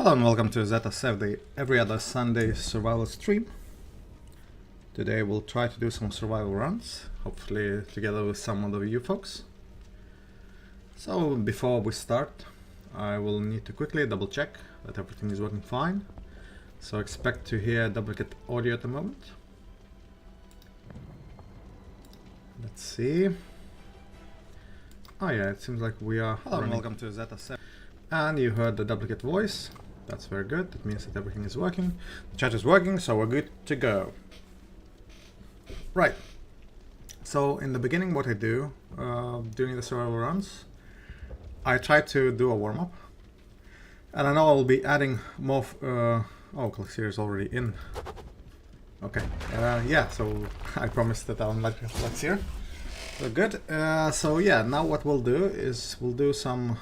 Hello and welcome to Zeta's every other Sunday survival stream. Today we'll try to do some survival runs, hopefully together with some of you folks. So before we start, I will need to quickly double check that everything is working fine. So expect to hear duplicate audio at the moment. Let's see. Oh yeah, it seems like we are. Hello and welcome to Zeta's. And you heard the duplicate voice. That's very good. That means that everything is working. The chat is working, so we're good to go. Right. So in the beginning, what I do during the survival runs, I try to do a warm-up. And I know I'll be adding more. Oh, Clear is already in. Okay. Yeah. So I promised that I'll let Clear. So good. So yeah. Now what we'll do is we'll do some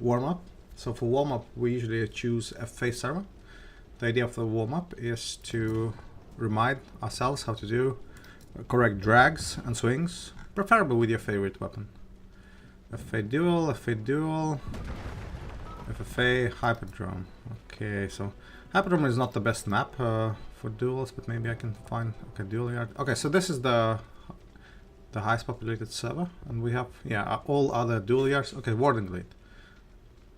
warm-up. So for warm-up, we usually choose a face server. The idea of the warm-up is to remind ourselves how to do correct drags and swings, preferably with your favorite weapon. FA duel, FFA, Hyperdrome. Okay, so Hyperdrome is not the best map for duels, but maybe I can find duel yard. Okay, so this is the highest populated server, and we have all other duel yards. Okay, Warden Glade.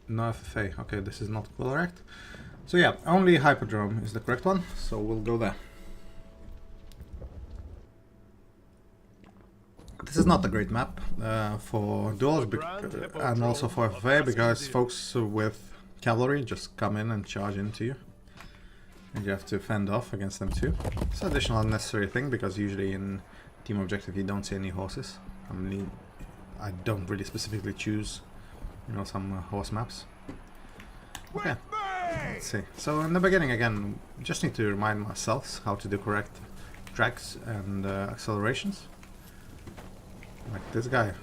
No FFA. Okay, this is not correct. So yeah, only Hyperdrome is the correct one, so we'll go there. This is not a great map for duels and also for FFA, because folks with Cavalry just come in and charge into you. And you have to fend off against them too. It's an additional unnecessary thing, because usually in team objective you don't see any horses. I don't really specifically choose some horse maps. Okay, let's see. So in the beginning, again, just need to remind myself how to do correct drags and accelerations. Like this guy.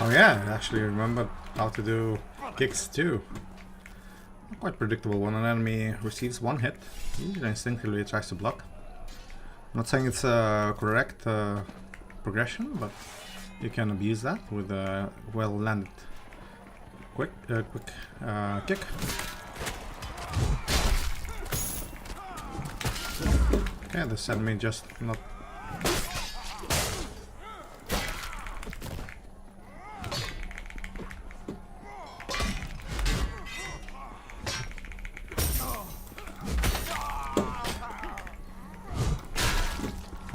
Oh yeah, I actually remembered how to do kicks too. Quite predictable. When an enemy receives one hit, he usually instinctively tries to block. I'm not saying it's a correct progression, but you can abuse that with a well-landed quick kick. Okay, this enemy just not.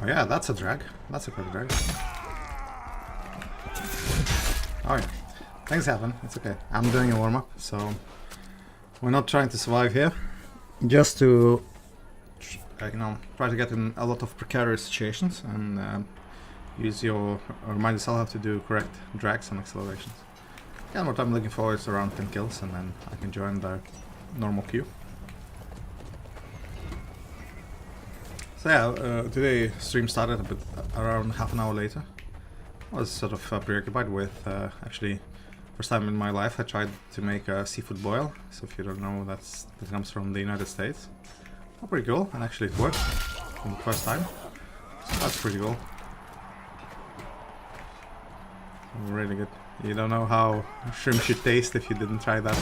Oh yeah, that's a drag. That's a quick drag. Oh yeah, things happen. It's okay. I'm doing a warm-up, so we're not trying to survive here. Just to, try to get in a lot of precarious situations and remind yourself how to do correct drags and accelerations. And what I'm looking for is around 10 kills, and then I can join the normal queue. So yeah, today stream started a bit around half an hour later. I was sort of preoccupied with, actually, first time in my life I tried to make a seafood boil. So if you don't know, that comes from the United States. Oh, pretty cool, and actually it worked from the first time. So that's pretty cool. Really good. You don't know how shrimp should taste if you didn't try that.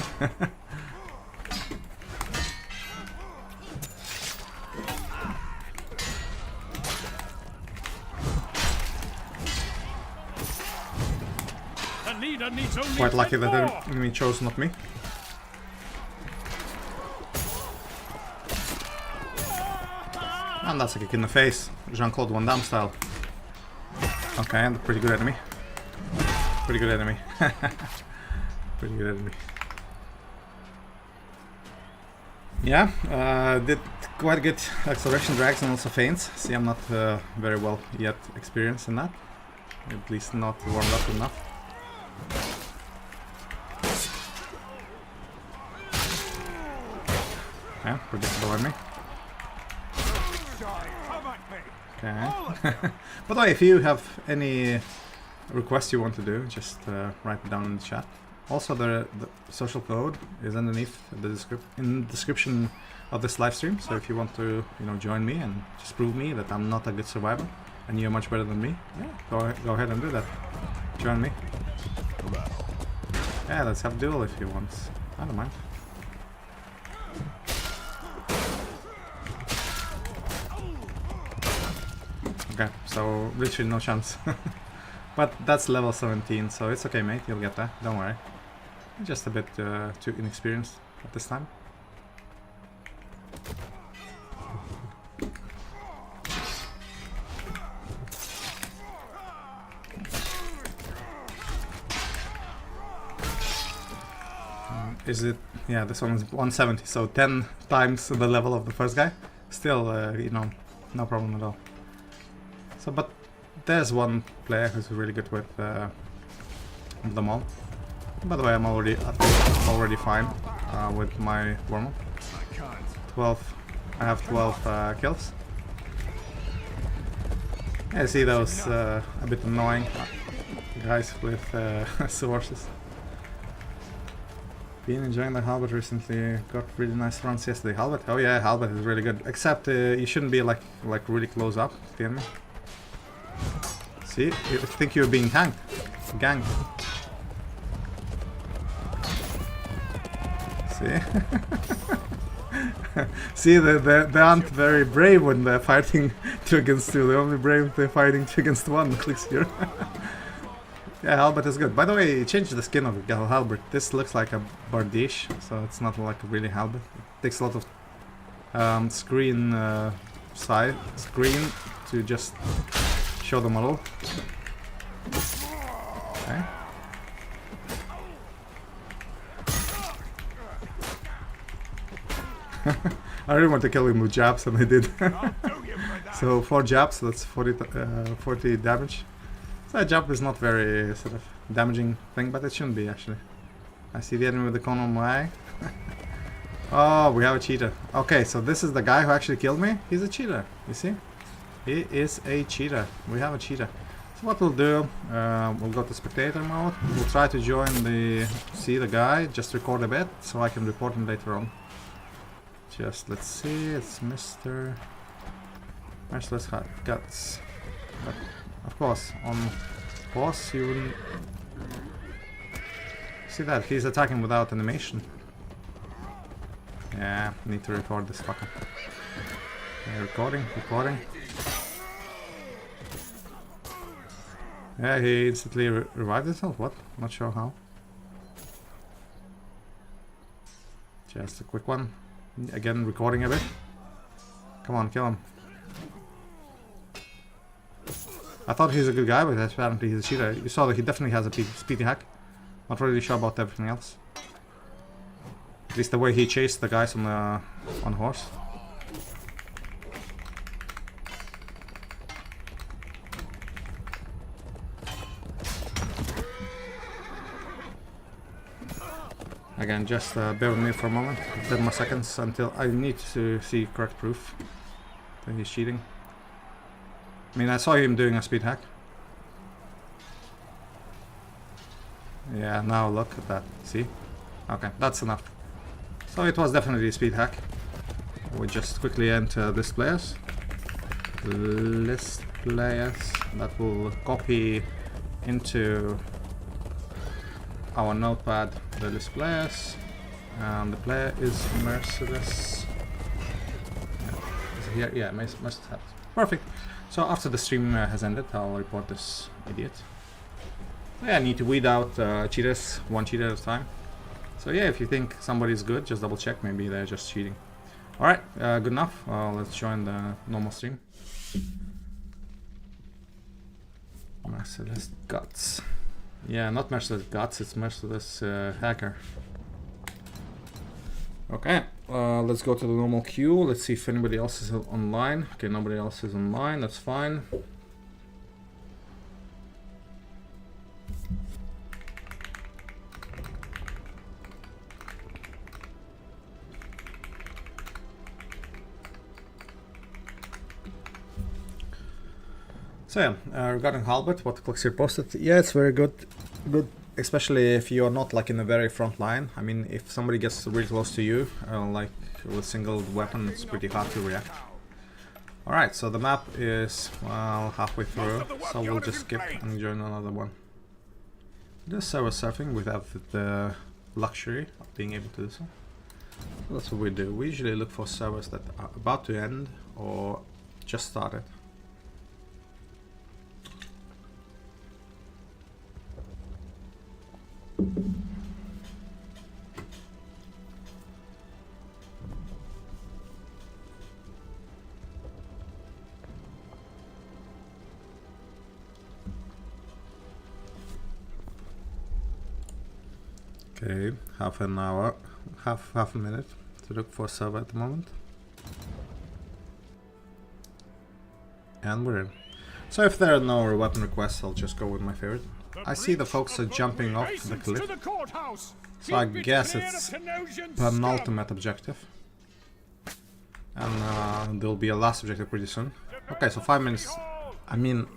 Quite lucky that the enemy chose not me. And that's a kick in the face, Jean-Claude Van Damme style. Okay, and a pretty good enemy. Pretty good enemy. Pretty good enemy. Yeah, did quite good acceleration drags and also feints. See, I'm not very well yet experienced in that. At least not warmed up enough. Yeah, predictable enemy. Okay. By the way, if you have any requests you want to do, just write it down in the chat. Also, the social code is underneath the description of this live stream. So if you want to, join me and just prove me that I'm not a good survivor and you're much better than me, yeah, go ahead and do that. Join me. Yeah, let's have a duel if you want. I don't mind. Okay, so literally no chance. But that's level 17, so it's okay, mate. You'll get that. Don't worry. Just a bit too inexperienced at this time. Is it? Yeah, this one is 170, so 10 times the level of the first guy. Still, no problem at all. So, but there's one player who's really good with them all. By the way, I'm already fine with my warm-up. 12. I have 12 kills. Yeah, I see those a bit annoying guys with sources. Been enjoying the Halbert recently. Got really nice runs yesterday. Halbert? Oh yeah, Halbert is really good. Except you shouldn't be like really close up to the enemy. See, you think you're being ganked. See? See, they aren't very brave when they're fighting 2 against 2. They're only brave if they're fighting 2 against 1. Clicks here. Yeah, Halbert is good. By the way, change the skin of Halbert. This looks like a Bardiche, so it's not like a really Halbert. It takes a lot of screen to just show the model. Okay. I really want to kill him with jabs, and I did. So 4 jabs, that's 40 damage. So a jab is not very sort of damaging thing, but it shouldn't be actually. I see the enemy with the cone on my eye. Oh, we have a cheater. Okay, so this is the guy who actually killed me. He's a cheater, you see? He is a cheater. We have a cheater. So what we'll do, we'll go to spectator mode. We'll try to join see the guy, just record a bit, so I can report him later on. Just, let's see, it's Mr. Merciless Guts. But of course, on boss you wouldn't... See that, he's attacking without animation. Yeah, need to record this fucker. Yeah, recording. Yeah, he instantly revived himself, what? Not sure how. Just a quick one. Again, recording a bit. Come on, kill him. I thought he's a good guy, but apparently he's a cheater. You saw that he definitely has a speedy hack. Not really sure about everything else. At least the way he chased the guys on horse. Again, just bear with me for a moment. 10 more seconds until I need to see correct proof that he's cheating. I mean, I saw him doing a speed hack. Yeah, now look at that. See? Okay, that's enough. So it was definitely a speed hack. We just quickly enter list players. List players. That will copy into our notepad the list players. And the player is Merciless. Yeah, is it here? Yeah, Merciless. Perfect. So after the stream has ended, I'll report this idiot. Yeah, I need to weed out cheaters, one cheater at a time. So yeah, if you think somebody's good, just double check, maybe they're just cheating. Alright, good enough. Let's join the normal stream. Merciless Guts. Yeah, not Merciless Guts, it's Merciless Hacker. Okay, let's go to the normal queue. Let's see if anybody else is online. Okay, nobody else is online, that's fine. So yeah, regarding Halbert, what Clicks here posted, yeah, it's very good especially if you're not like in the very front line. I mean, if somebody gets really close to you, like with single weapon, it's pretty hard to react. Alright, so the map is, well, halfway through, so we'll just skip and join another one. This server surfing, we have the luxury of being able to do so. That's what we do. We usually look for servers that are about to end or just started. Okay, half an hour, half a minute to look for a server at the moment. And we're in. So if there are no weapon requests, I'll just go with my favorite. I see the folks are jumping off the cliff. So I guess it's penultimate objective. And there'll be a last objective pretty soon. Okay, so 5 minutes. I mean,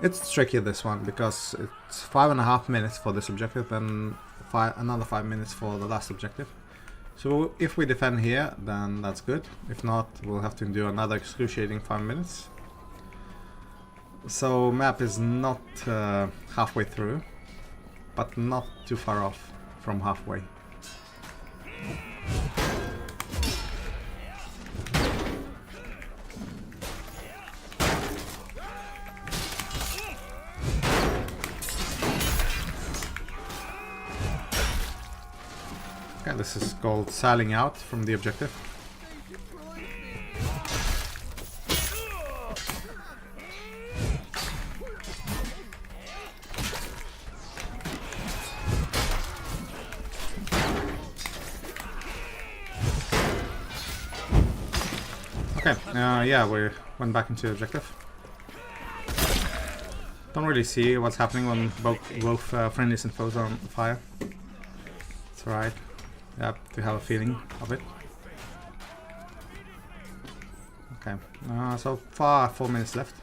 it's tricky this one because it's 5.5 minutes for this objective and another 5 minutes for the last objective. So if we defend here, then that's good. If not, we'll have to do another excruciating 5 minutes. So map is not halfway through, but not too far off from halfway. Okay, this is called sailing out from the objective. Okay, yeah, we went back into the objective. Don't really see what's happening when both friendlies and foes are on fire. It's alright. Yep, to have a feeling of it. Okay, so far 4 minutes left.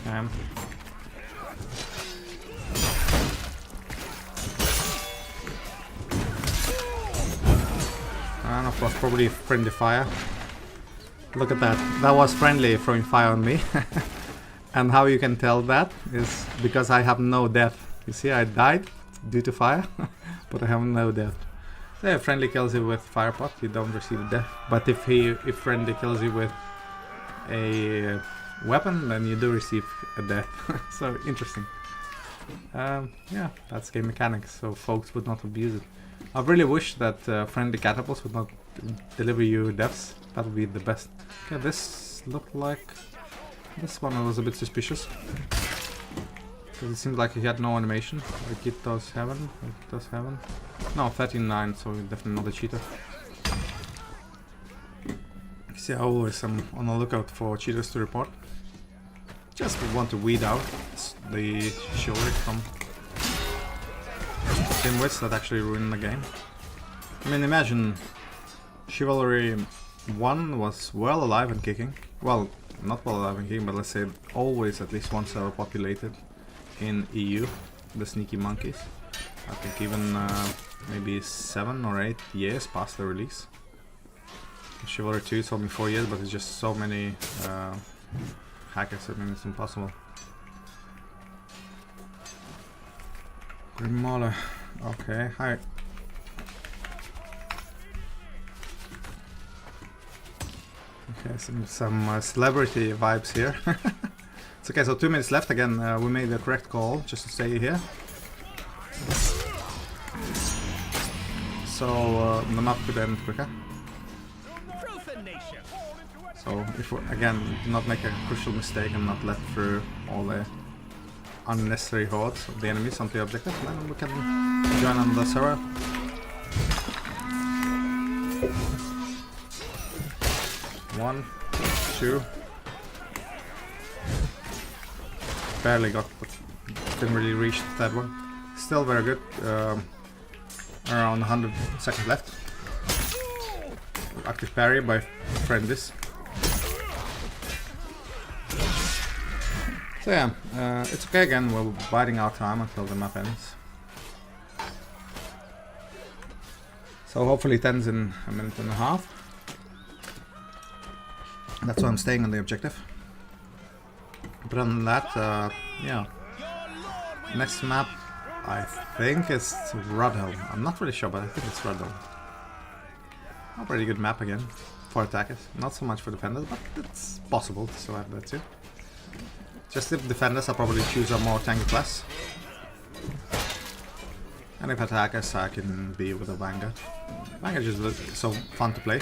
Okay. And of course, probably friendly fire. Look at that. That was friendly throwing fire on me. And how you can tell that is because I have no death. You see, I died due to fire, but I have no death. So if friendly kills you with fire pot, you don't receive death. But if friendly kills you with a weapon, then you do receive a death. So interesting. Yeah, that's game mechanics. So folks would not abuse it. I really wish that friendly catapults would not deliver you deaths. That would be the best. Okay, this looked like. This one was a bit suspicious. Because it seemed like he had no animation. Like it does heaven. It does heaven. No, 39, so definitely not a cheater. See, I always am on the lookout for cheaters to report. Just want to weed out the chivalry from dimwits that actually ruin the game. I mean, imagine Chivalry 1 was well alive and kicking. Well, not well alive and kicking, but let's say always at least one server populated in EU, the sneaky monkeys. I think even maybe 7 or 8 years past the release. Chivalry 2 took me 4 years, but it's just so many hackers, I mean it's impossible. Grimala, okay, hi. Okay, some celebrity vibes here. It's okay, so 2 minutes left again. We made the correct call just to stay here. So the map could end quicker. So if we, again, do not make a crucial mistake and not let through all the unnecessary hordes of the enemies onto the objective, then we can join on the server. One, two. Barely got, but didn't really reach that one. Still very good. Around 100 seconds left. Active parry by friendlies. So yeah, it's okay again, we're biding our time until the map ends. So hopefully it ends in a minute and a half. That's why I'm staying on the objective. But other than that, yeah. Next map, I think it's Rudhelm. I'm not really sure, but I think it's Rudhelm. A pretty good map again for attackers. Not so much for defenders, but it's possible to survive that too. Just if defenders, I'll probably choose a more tanky class. And if attackers, I can be with a Vanguard. Vanguard is just so fun to play.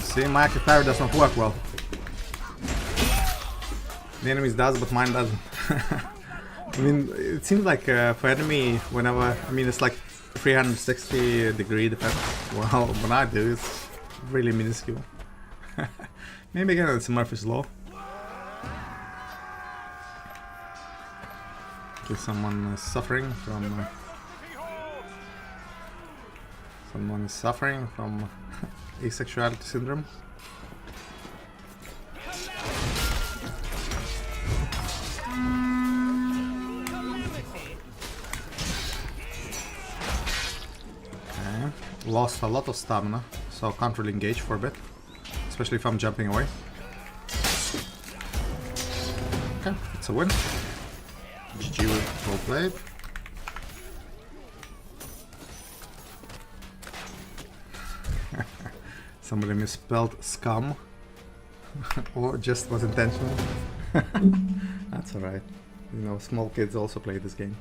See, my active parry does not work well. The enemies does, but mine doesn't. I mean, it seems like for enemy, whenever, I mean, it's like 360 degree defense. Well, when I do, it's really minuscule. Maybe again, it's Murphy's Law. Okay, someone is suffering from... someone is suffering from asexuality syndrome. Okay. Lost a lot of stamina, so can't really engage for a bit. Especially if I'm jumping away. Okay, it's a win. GG, well played. Somebody misspelled scum. Or just was intentional. That's alright. You know, small kids also play this game.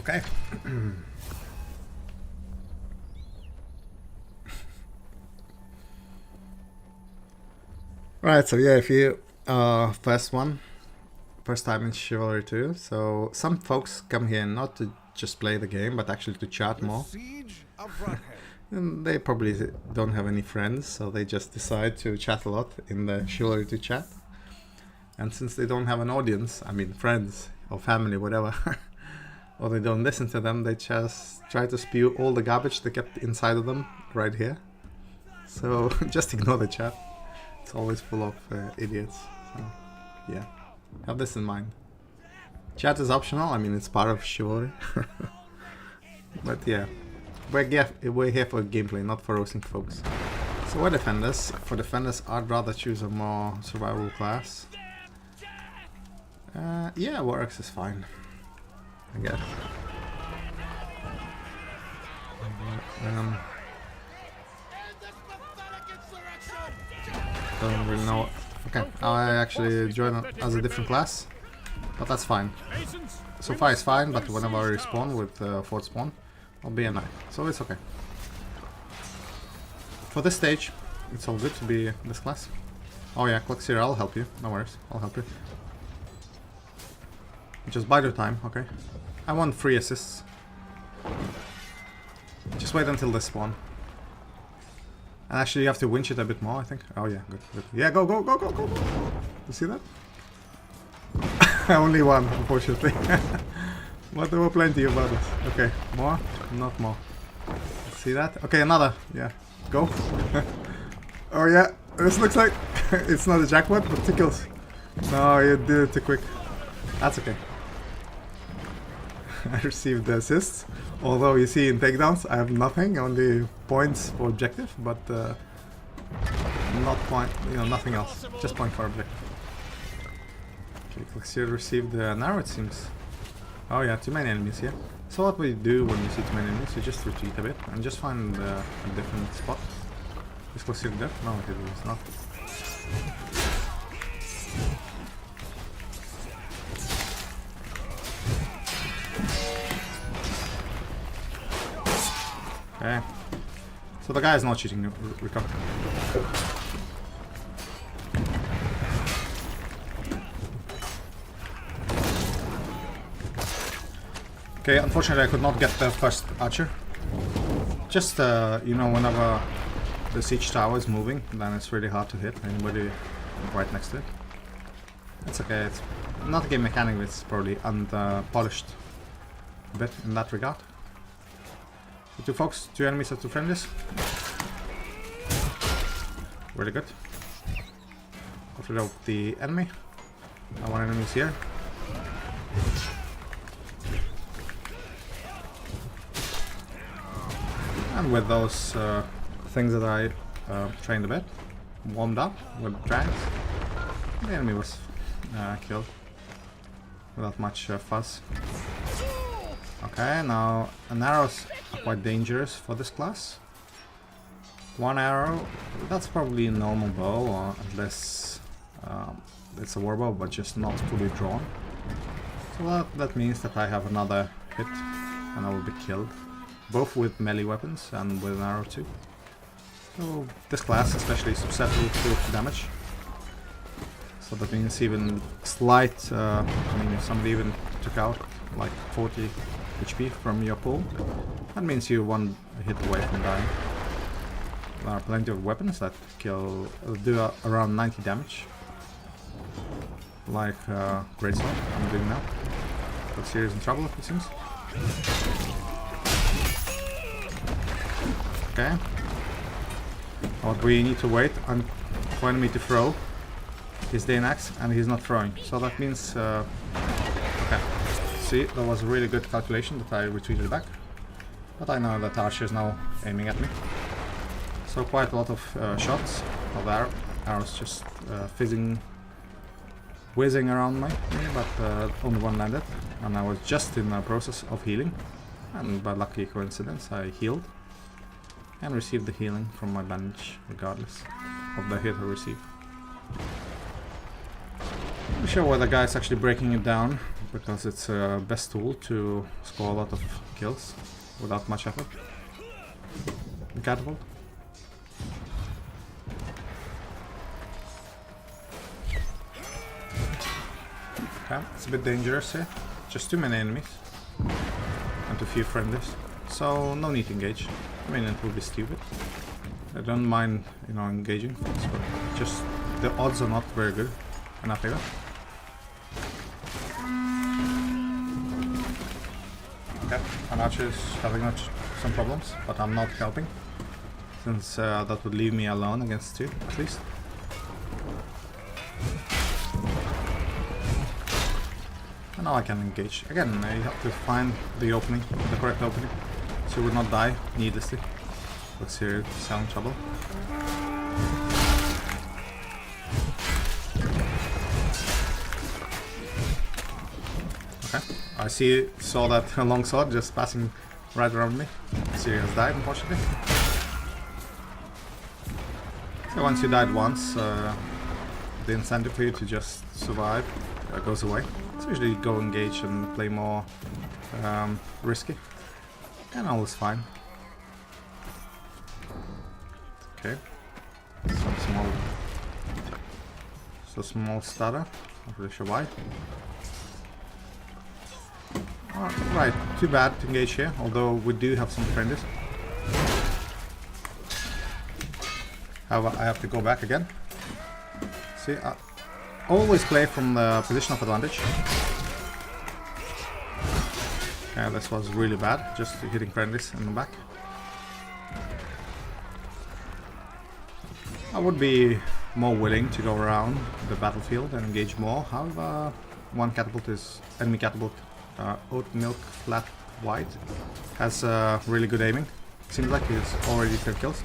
Okay. Right, so yeah, if you first time in Chivalry 2, so some folks come here not to just play the game, but actually to chat more. And they probably don't have any friends, so they just decide to chat a lot in the Chivalry 2 chat. And since they don't have an audience, I mean friends or family, whatever, or they don't listen to them, they just try to spew all the garbage they kept inside of them right here. So just ignore the chat. It's always full of idiots. So, yeah, have this in mind. Chat is optional. I mean, it's part of Chivalry. But yeah, we're here for gameplay, not for roasting folks. So we're defenders. For defenders, I'd rather choose a more survival class. Yeah, Warx is fine, I guess. Don't really know. Okay, I actually joined as a different class, but that's fine. So far it's fine, but whenever I respawn with fourth spawn, I'll be a knight, so it's okay. For this stage, it's all good to be this class. Oh yeah, Cloxir, I'll help you. No worries, I'll help you. Just bide your time, okay? I want 3 assists. Just wait until they spawn. And actually you have to winch it a bit more, I think. Oh yeah, good, good. Yeah, go, go, go, go, go, go. You see that? Only one, unfortunately. But there were plenty of others. Okay, more? Not more. See that? Okay, another. Yeah, go. Oh yeah, this looks like it's not a jackpot, but tickles. No, you did it too quick. That's okay. I received the assists. Although you see in takedowns I have nothing, only points for objective, but not point, you know, nothing else. Just point for objective. Okay, Cloxir received an arrow, it seems. Oh yeah, too many enemies here. So what we do when you see too many enemies, you just retreat a bit and just find a different spot. Is Cloxir dead? No, it is not. Okay. So the guy is not cheating, recover. Okay, unfortunately I could not get the first archer. Just, you know, whenever the siege tower is moving, then it's really hard to hit anybody right next to it. It's okay, not a game mechanic, it's probably unpolished a bit in that regard. So 2 folks, 2 enemies and 2 friendlies. Really good. Got rid of the enemy. 1 enemy is here. And with those things that I trained a bit, warmed up with drags, the enemy was killed without much fuss. Okay, now arrows are quite dangerous for this class. 1 arrow, that's probably a normal bow, or unless it's a warbow but just not fully drawn. So that means that I have another hit and I will be killed, both with melee weapons and with an arrow too. So this class especially is susceptible to damage. So that means even slight, I mean if somebody even took out like 40 HP from your pool, that means you're 1 hit away from dying. There are plenty of weapons that do around 90 damage. Like Greatsword I'm doing now. But serious in trouble it seems. Okay. What we need to wait for enemy to throw his Dane axe, and he's not throwing. So that means okay. See, that was a really good calculation that I retreated back. But I know that Archer is now aiming at me. So quite a lot of shots of arrows just whizzing around me, but only 1 landed. And I was just in the process of healing. And by lucky coincidence I healed. And received the healing from my bandage, regardless of the hit I received. I'm sure why the guy is actually breaking it down, because it's the best tool to score a lot of kills without much effort. The catapult. Okay, it's a bit dangerous here. Just too many enemies and too few friendlies. So no need to engage. I mean, it would be stupid. I don't mind, you know, engaging things, but just the odds are not very good in our favor. Okay, and Archer is having some problems, but I'm not helping, since that would leave me alone against 2 at least. And now I can engage. Again, you have to find the opening, the correct opening, so you will not die needlessly. Looks here, sound trouble. Okay, I saw that long sword just passing right around me. Sirius died, unfortunately. So once you died once, the incentive for you to just survive goes away. So usually go engage and play more risky, and all is fine. Okay, small stutter, not really sure why. Right, too bad to engage here, although we do have some friendlies. However, I have to go back again. See, I always play from the position of advantage. Yeah, this was really bad, just hitting friendlies in the back. I would be more willing to go around the battlefield and engage more. However, one catapult is enemy catapult, oat milk flat white, has really good aiming. Seems like he's already 10 kills.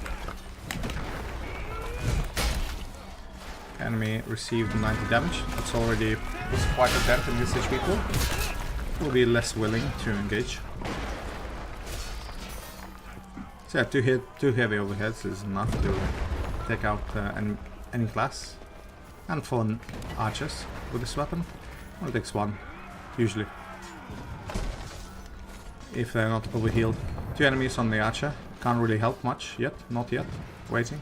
Enemy received 90 damage. That's already was quite a dent in his HP pool. Will be less willing to engage. So yeah, two heavy overheads is enough to take out any class. And for archers with this weapon, well, it takes 1 usually, if they're not overhealed. 2 enemies on the archer, can't really help much yet, not yet. Waiting,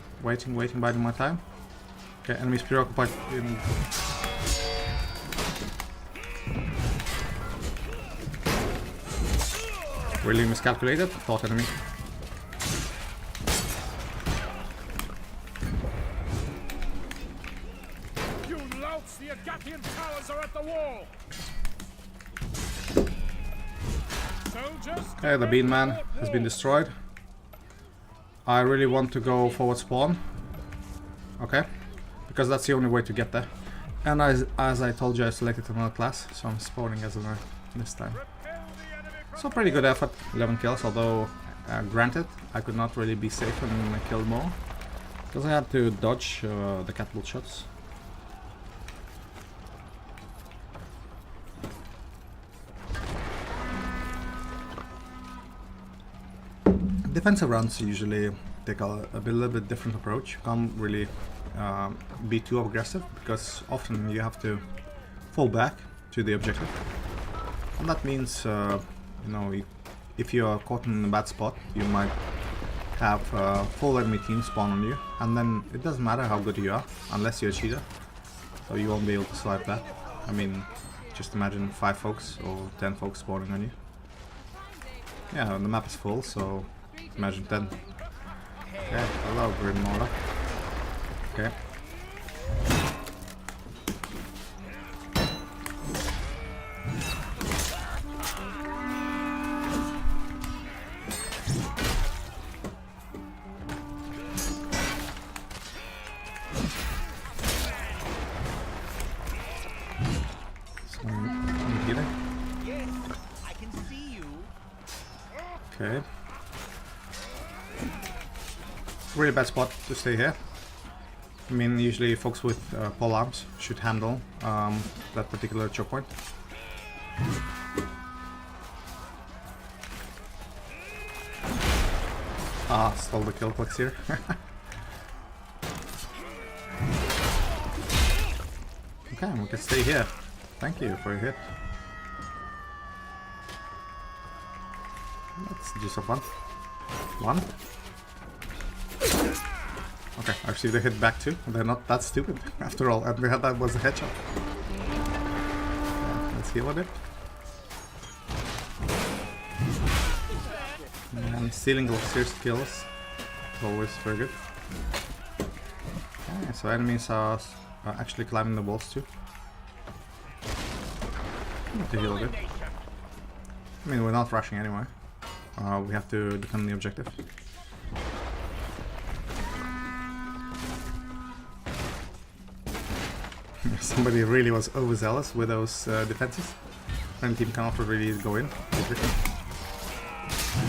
biding my time. Okay, enemies preoccupied in... Really miscalculated, thought enemy. You louts, the Agathian towers are at the wall! Okay, the bean man has been destroyed. I really want to go forward spawn. Okay, because that's the only way to get there. And as I told you, I selected another class, so I'm spawning as a knight this time. So pretty good effort, 11 kills, although granted, I could not really be safe and kill more. Because I had to dodge the catapult shots. Defensive rounds usually take a little bit different approach. You can't really be too aggressive because often you have to fall back to the objective, and that means you know, if you are caught in a bad spot, you might have a full enemy team spawn on you, and then it doesn't matter how good you are unless you're a cheater, so you won't be able to survive that. I mean, just imagine 5 folks or 10 folks spawning on you. Yeah, the map is full, so imagine 10. Okay, hello Grim Mauler. Okay. Okay. Really bad spot to stay here. I mean, usually folks with pole arms should handle that particular choke point. Ah, stole the kill clicks here. Okay, we can stay here. Thank you for your hit. Let's do some fun. 1. Okay, I received a hit back too. They're not that stupid after all, and that was a headshot. Yeah, let's heal a bit. And stealing Glaciers kills, always very good. Okay, so enemies are actually climbing the walls too. Need to heal a bit. I mean, we're not rushing anyway. We have to defend the objective. Somebody really was overzealous with those defenses. And team cannot really go in.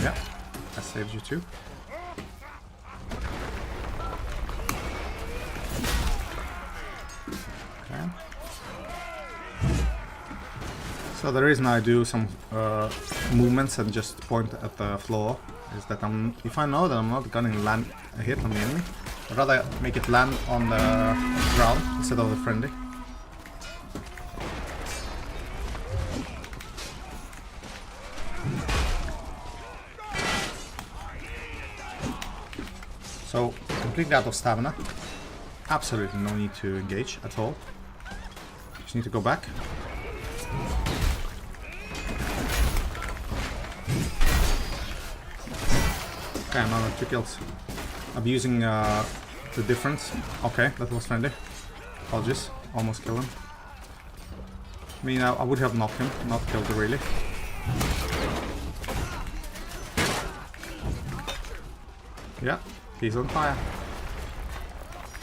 Yeah, I saved you too. Okay. So the reason I do some movements and just point at the floor is that if I know that I'm not gonna land a hit on the enemy, I'd rather make it land on the ground instead of the friendly. So, completely out of stamina. Absolutely no need to engage at all. Just need to go back. Okay, another 2 kills. Abusing the difference. Okay, that was friendly. Apologies. Almost killed him. I mean, I would have knocked him, not killed him really. Yeah, he's on fire.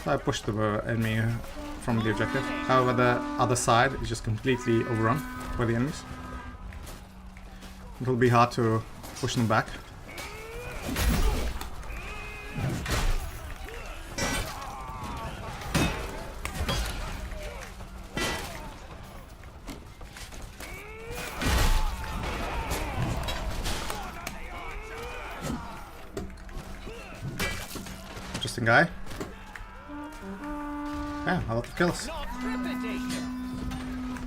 So I pushed the enemy from the objective. However, the other side is just completely overrun by the enemies. It'll be hard to push them back. Interesting guy. Yeah, a lot of kills.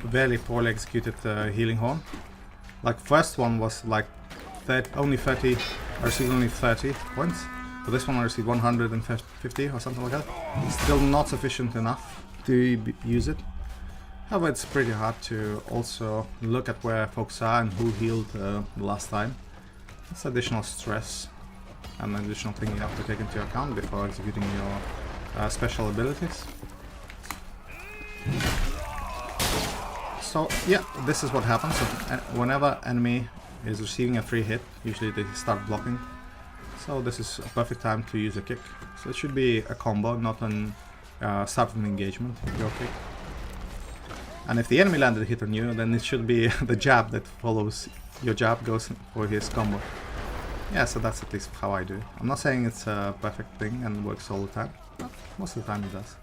Very poorly executed healing horn. Like first one was like only 30. I received only 30 points. For this one I received 150 or something like that. Still not sufficient enough to use it. However, it's pretty hard to also look at where folks are and who healed the last time. It's additional stress and an additional thing you have to take into account before executing your special abilities. So yeah, this is what happens whenever enemy is receiving a free hit. Usually they start blocking. So this is a perfect time to use a kick. So it should be a combo, not an start of an engagement, your kick. And if the enemy landed a hit on you, then it should be the jab that follows your jab goes for his combo. Yeah, so that's at least how I do it. I'm not saying it's a perfect thing and works all the time, but most of the time it does.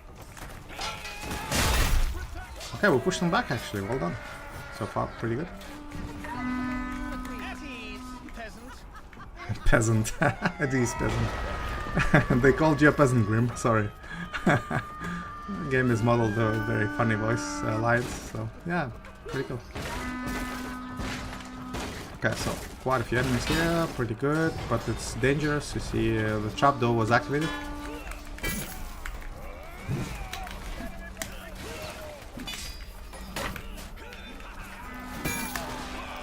Okay, we pushed them back actually, well done. So far, pretty good. Peasant. At ease, peasant. They called you a peasant, Grim, sorry. The game is modeled a very funny voice lines, so yeah, pretty cool. Okay, so quite a few enemies here, pretty good, but it's dangerous. You see the trapdoor was activated.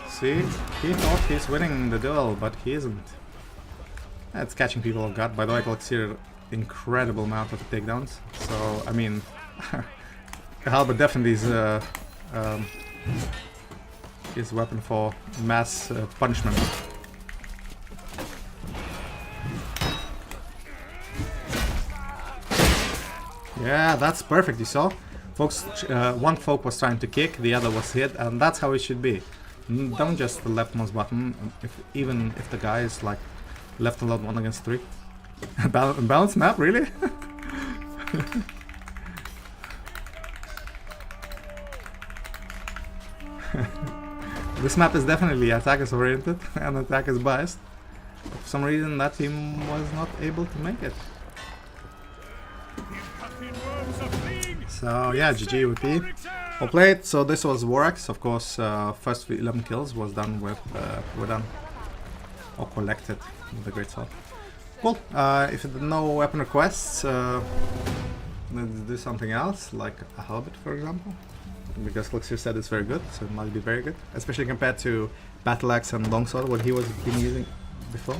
See, he thought he's winning the duel, but he isn't. It's catching people off guard. By the way, Elixir, incredible amount of takedowns. So, I mean, Halberd definitely is his weapon for mass punishment. Yeah, that's perfect, you saw? Folks, one folk was trying to kick, the other was hit, and that's how it should be. Don't just the left mouse button, even if the guy is like left alone 1 against 3. Balance map, really? This map is definitely attackers oriented and attackers biased. For some reason that team was not able to make it. So yeah, GG WP. Well played. So this was Warax. Of course, first 11 kills was done with, were done or collected with the great sword. Cool. If there are no weapon requests, let's do something else, like a halberd, for example. Because Elixir said it's very good, so it might be very good, especially compared to battle axe and longsword, what he was been using before.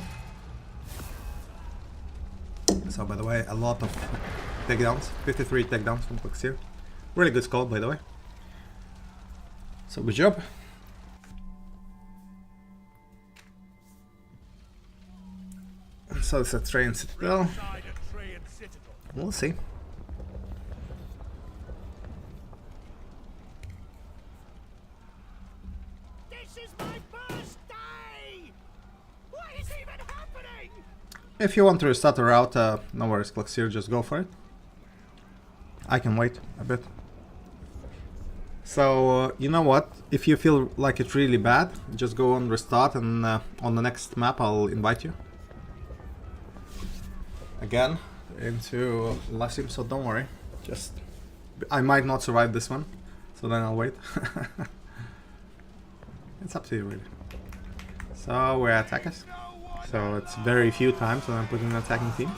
So by the way, a lot of takedowns, 53 takedowns from Elixir. Really good score, by the way. So good job. So it's a Train Citadel. We'll see. If you want to restart a route, no worries, Elixir, just go for it. I can wait a bit. So, you know what? If you feel like it's really bad, just go on restart, and on the next map I'll invite you. Again, into livestream, so don't worry. Just, I might not survive this one, so then I'll wait. It's up to you, really. So, we're attackers. So it's very few times when I'm putting an attacking team.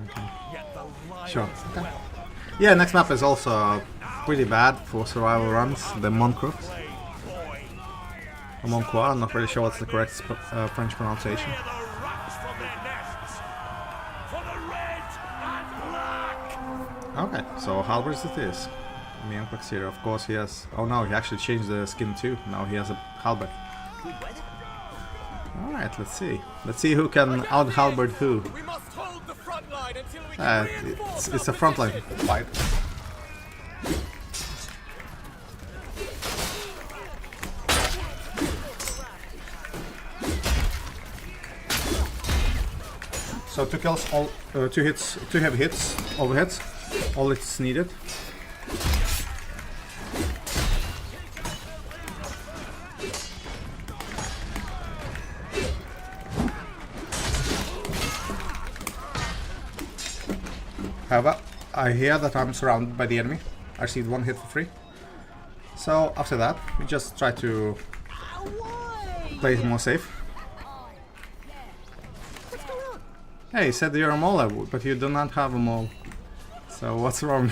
Okay. Sure. Okay. Yeah, next map is also pretty bad for survival runs, the Moncrux. Or Moncois, I'm not really sure what's the correct French pronunciation. Okay, so halberds it is. Me and Elixir, of course he has... Oh no, he actually changed the skin too. Now he has a halberd. Alright, let's see. Let's see who can out-halberd who. It's a frontline fight. So 2 kills, all 2 hits, 2 heavy hits, overheads, all it's needed. However, I hear that I'm surrounded by the enemy. I received 1 hit for free. So after that, we just try to play it more safe. Hey, you said you're a mole, but you do not have a mole. So what's wrong?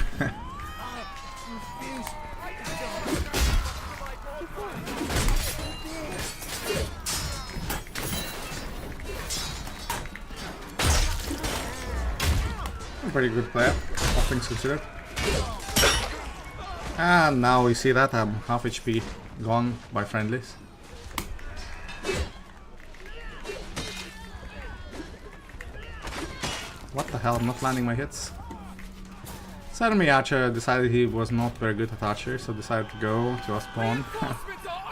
Pretty good player, all things considered. And now you see that I'm half HP gone by friendlies. What the hell, I'm not landing my hits. So enemy archer decided he was not very good at archery, so decided to go to a spawn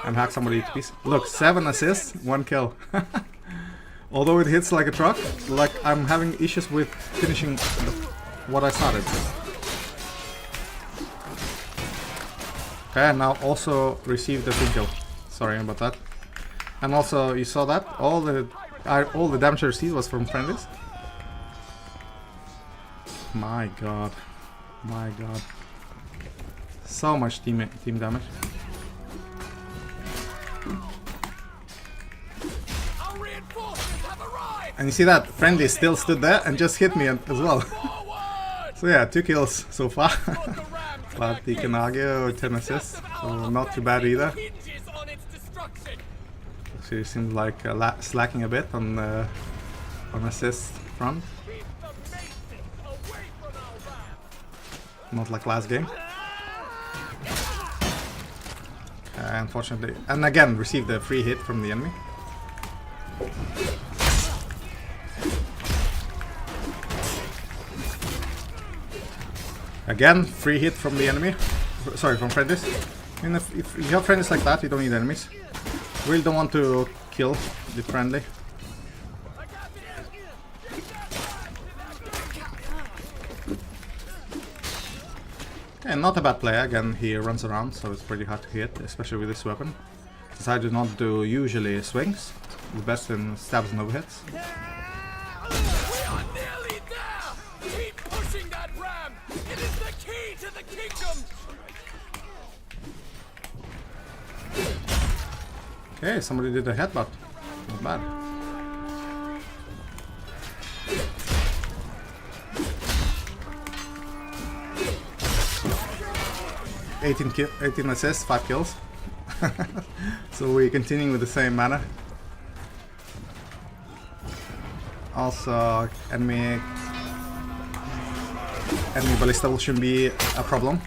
and hack somebody to pieces. Look, 7 assists, 1 kill. Although it hits like a truck, like I'm having issues with finishing what I started. Okay, and now also received a 3 kill. Sorry about that. And also, you saw that? All the damage I received was from friendlies. My god. My god. So much team damage. And you see that? Friendly still stood there and just hit me as well. So yeah, 2 kills so far. But you can argue 10 assists, so not too bad either. So it seems like slacking a bit on assist front. Not like last game. Unfortunately. And again, received a free hit from the enemy. Again, free hit from the enemy. Sorry, from friendlies. I mean, if you have friendlies like that, you don't need enemies. Really don't want to kill the friendly. Okay, not a bad player. Again, he runs around, so it's pretty hard to hit, especially with this weapon. Since I do not do usually swings, the best in stabs and overhits. Okay, somebody did a headbutt. Not bad. $18 assists, 5 kills. So we're continuing with the same manner. Also, enemy ballista shouldn't be a problem.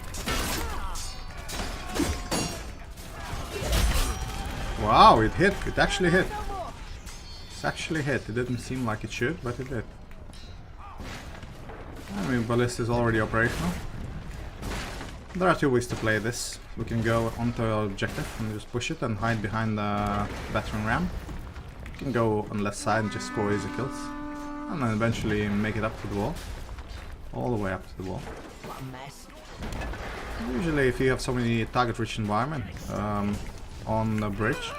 Wow, it hit. It actually hit. It's actually hit. It didn't seem like it should, but it did. I mean, ballista is already operational. There are 2 ways to play this. We can go onto our objective and just push it and hide behind the battering ram. We can go on the left side and just score easy kills. And then eventually make it up to the wall. All the way up to the wall. Usually if you have so many target-rich environment on the bridge.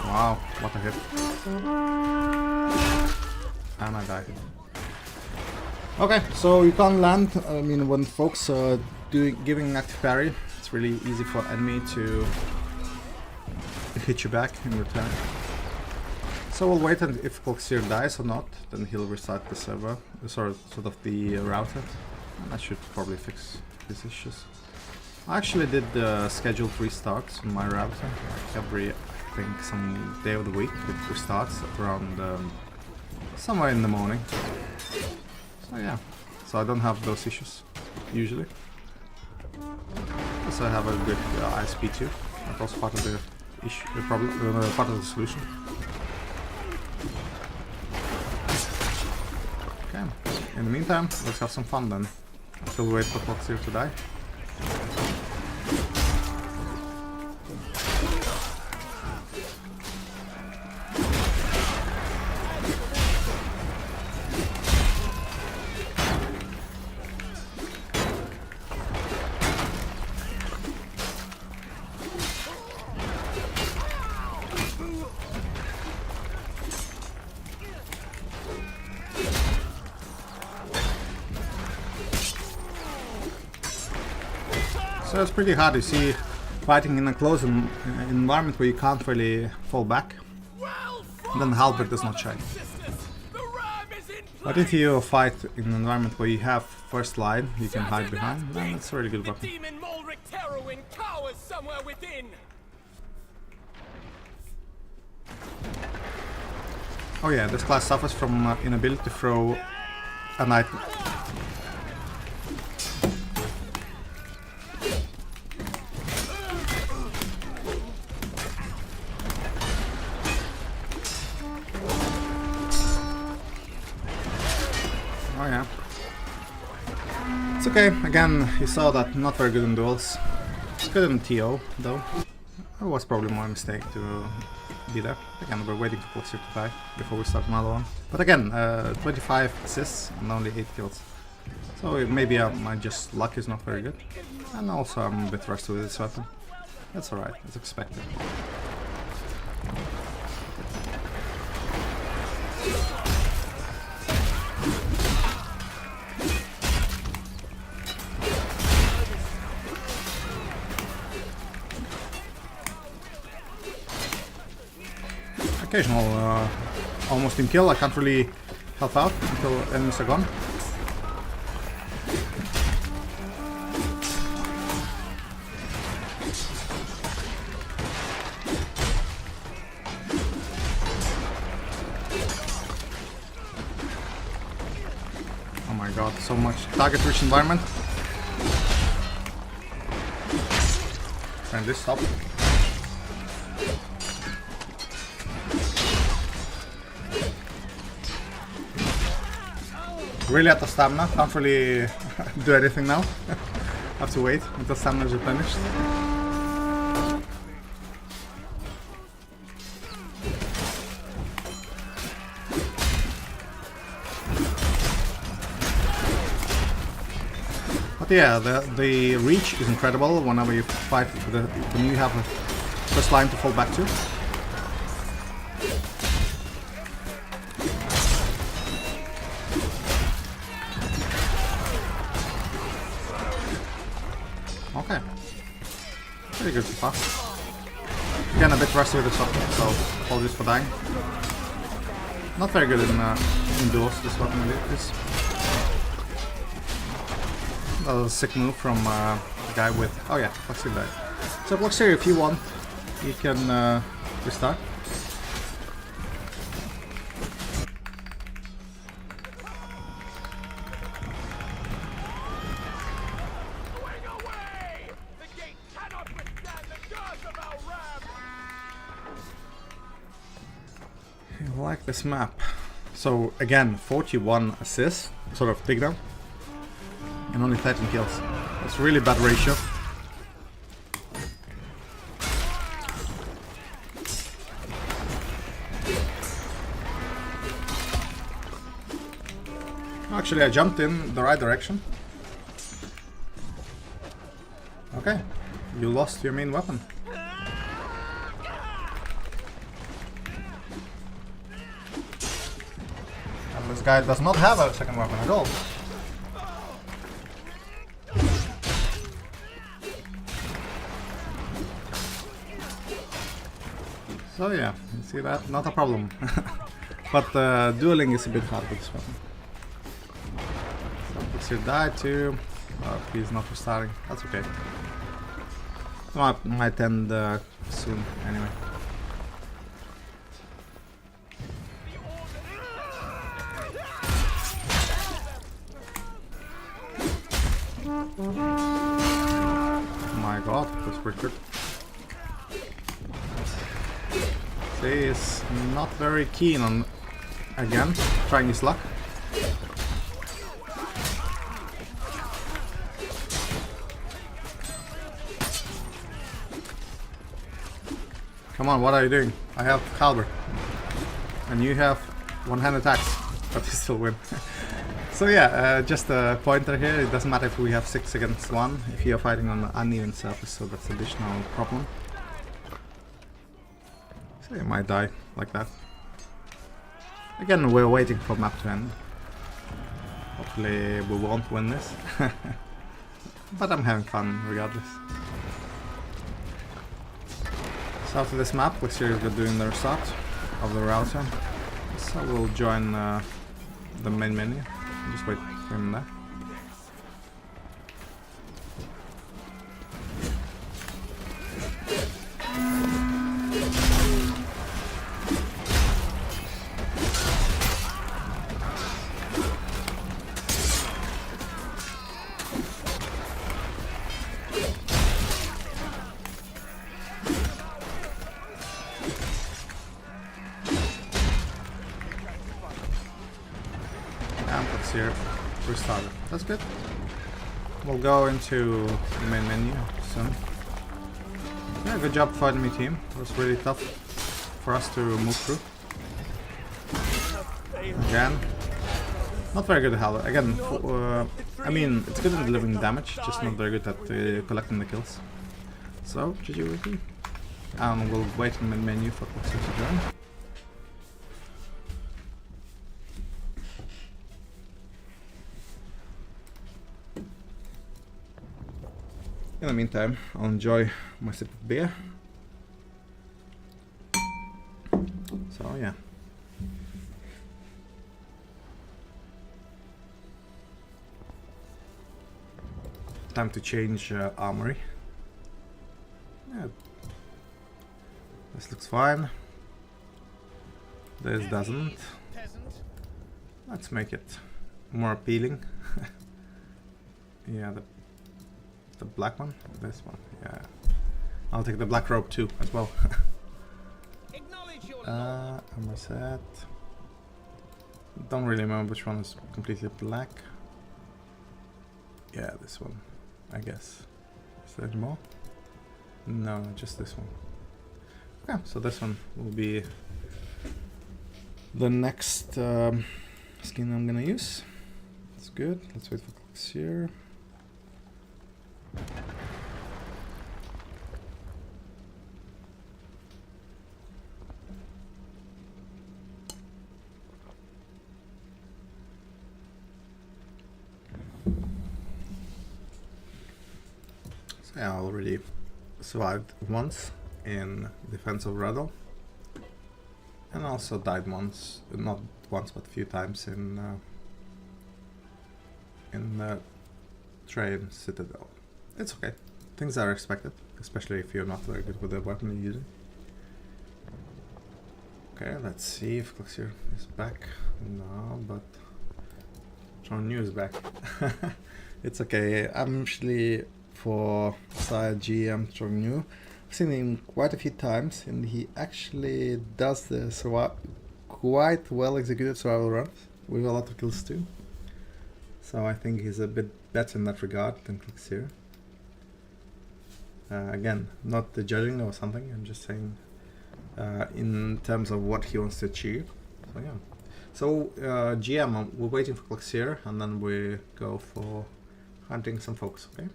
Wow, what a hit. And I died. Okay, so you can't land. I mean, when folks are giving active parry, it's really easy for enemy to hit you back in return. So we'll wait, and if Folksier dies or not, then he'll restart the server, sort of the router. And that should probably fix these issues. I actually did scheduled restarts on my router, like every, I think, some day of the week. It restarts around somewhere in the morning. So yeah, so I don't have those issues usually. Also I have a good ISP too. That's also part of the issue, the problem, part of the solution. Okay. In the meantime, let's have some fun then. Still wait for Folksier to die. So it's pretty hard, you see, fighting in a closed environment where you can't really fall back. And then the halberd does not shine. But if you fight in an environment where you have first line, you can hide behind, then it's a really good weapon. Oh yeah, this class suffers from inability to throw an item. It's okay, again, you saw that not very good in duels. It's good in TO, though. It was probably my mistake to be there. Again, we're waiting for Clockseer to die before we start another one. But again, 25 assists and only 8 kills. So maybe my just luck is not very good. And also I'm a bit rusty with this weapon. That's alright, as expected. Occasional almost team kill. I can't really help out until enemies are gone. Oh my god, so much target rich environment. And this stop. Really at the stamina, can't really do anything now. Have to wait until stamina is replenished. But yeah, the reach is incredible whenever you fight when you have a first line to fall back to. Okay. Pretty good so far. Again, a bit rusty with this weapon, so apologies for dying. Not very good in duels, this weapon is. That was a sick move from the guy with... Oh yeah, Clockseer died. So Clockseer, if you want, you can restart. I like this map. So again, 41 assists, sort of big down, and only 13 kills. That's a really bad ratio. Actually, I jumped in the right direction. Okay, you lost your main weapon. This guy does not have a second weapon at all. So yeah, you see that? Not a problem. But dueling is a bit hard with this weapon. So Clockseer died too. He's not restarting. That's okay. Might end soon anyway. My god, that's pretty good. He is not very keen on, again, trying his luck. Come on, what are you doing? I have Halberd. And you have one-hand attacks, but you still win. So yeah, just a pointer here, it doesn't matter if we have 6 against 1, if you're fighting on an uneven surface, so that's an additional problem. So you might die like that. Again, we're waiting for map to end. Hopefully we won't win this. But I'm having fun regardless. So after this map, we're seriously doing the restart of the router. So we'll join the main menu. Just wait for him there. And let's here restarted. That's good. we'll go into the main menu soon. Yeah, good job fighting me, team. It was really tough for us to move through. Again, not very good at health. Again, I mean, it's good at delivering damage, just not very good at collecting the kills. So, GG with you. And we'll wait in the menu for Foxy to join. In the meantime, I'll enjoy my sip of beer. So yeah. Time to change armory. Yeah. This looks fine. This doesn't. Let's make it more appealing. Yeah, the black one? This one, yeah. I'll take the black robe too, as well. Armor set. Don't really remember which one is completely black. Yeah, this one, I guess. Is there any more? No, just this one. Okay, so this one will be the next skin I'm gonna use. That's good. Let's wait for clicks here. So yeah, I already survived once in Defense of Rattle, and also died once, not once but a few times in Train Citadel. It's okay, things are expected, especially if you're not very good with the weapon you're using. Okay, let's see if Cloxier is back. No, but John New is back. It's okay, I'm usually for side GM John New. I've seen him quite a few times, and he actually does the quite well executed survival runs with a lot of kills too. So I think he's a bit better in that regard than Cloxier. Again, not the judging or something, I'm just saying in terms of what he wants to achieve. So yeah. So GM, we're waiting for Cloxier, and then we go for hunting some folks, okay?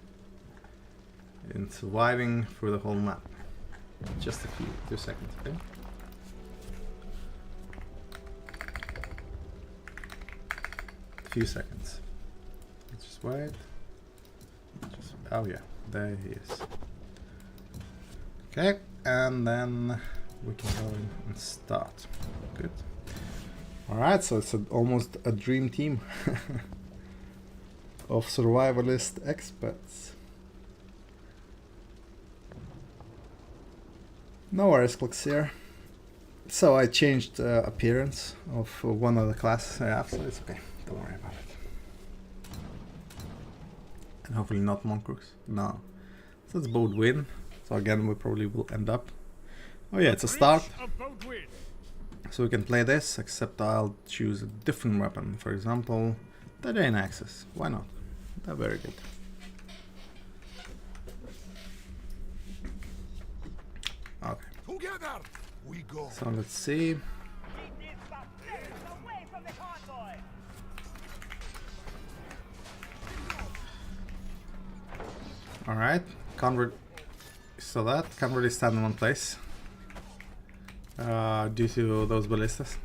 And surviving through the whole map. Just a few seconds, okay? A few seconds. Let's just wait. Oh yeah, there he is. Okay, and then we can go in and start. Good. Alright, so it's almost a dream team of survivalist experts. No worries, Cloxier. So I changed appearance of one of the classes I have, so it's okay. Don't worry about it. And hopefully not Monkrooks. No. So it's both win. So again, we probably will end up. Oh yeah, it's a start. So we can play this, except I'll choose a different weapon. For example, the Dane Axes. Why not? They're very good. Okay. Together we go. So let's see. Alright, can't really stand in one place due to those ballistas.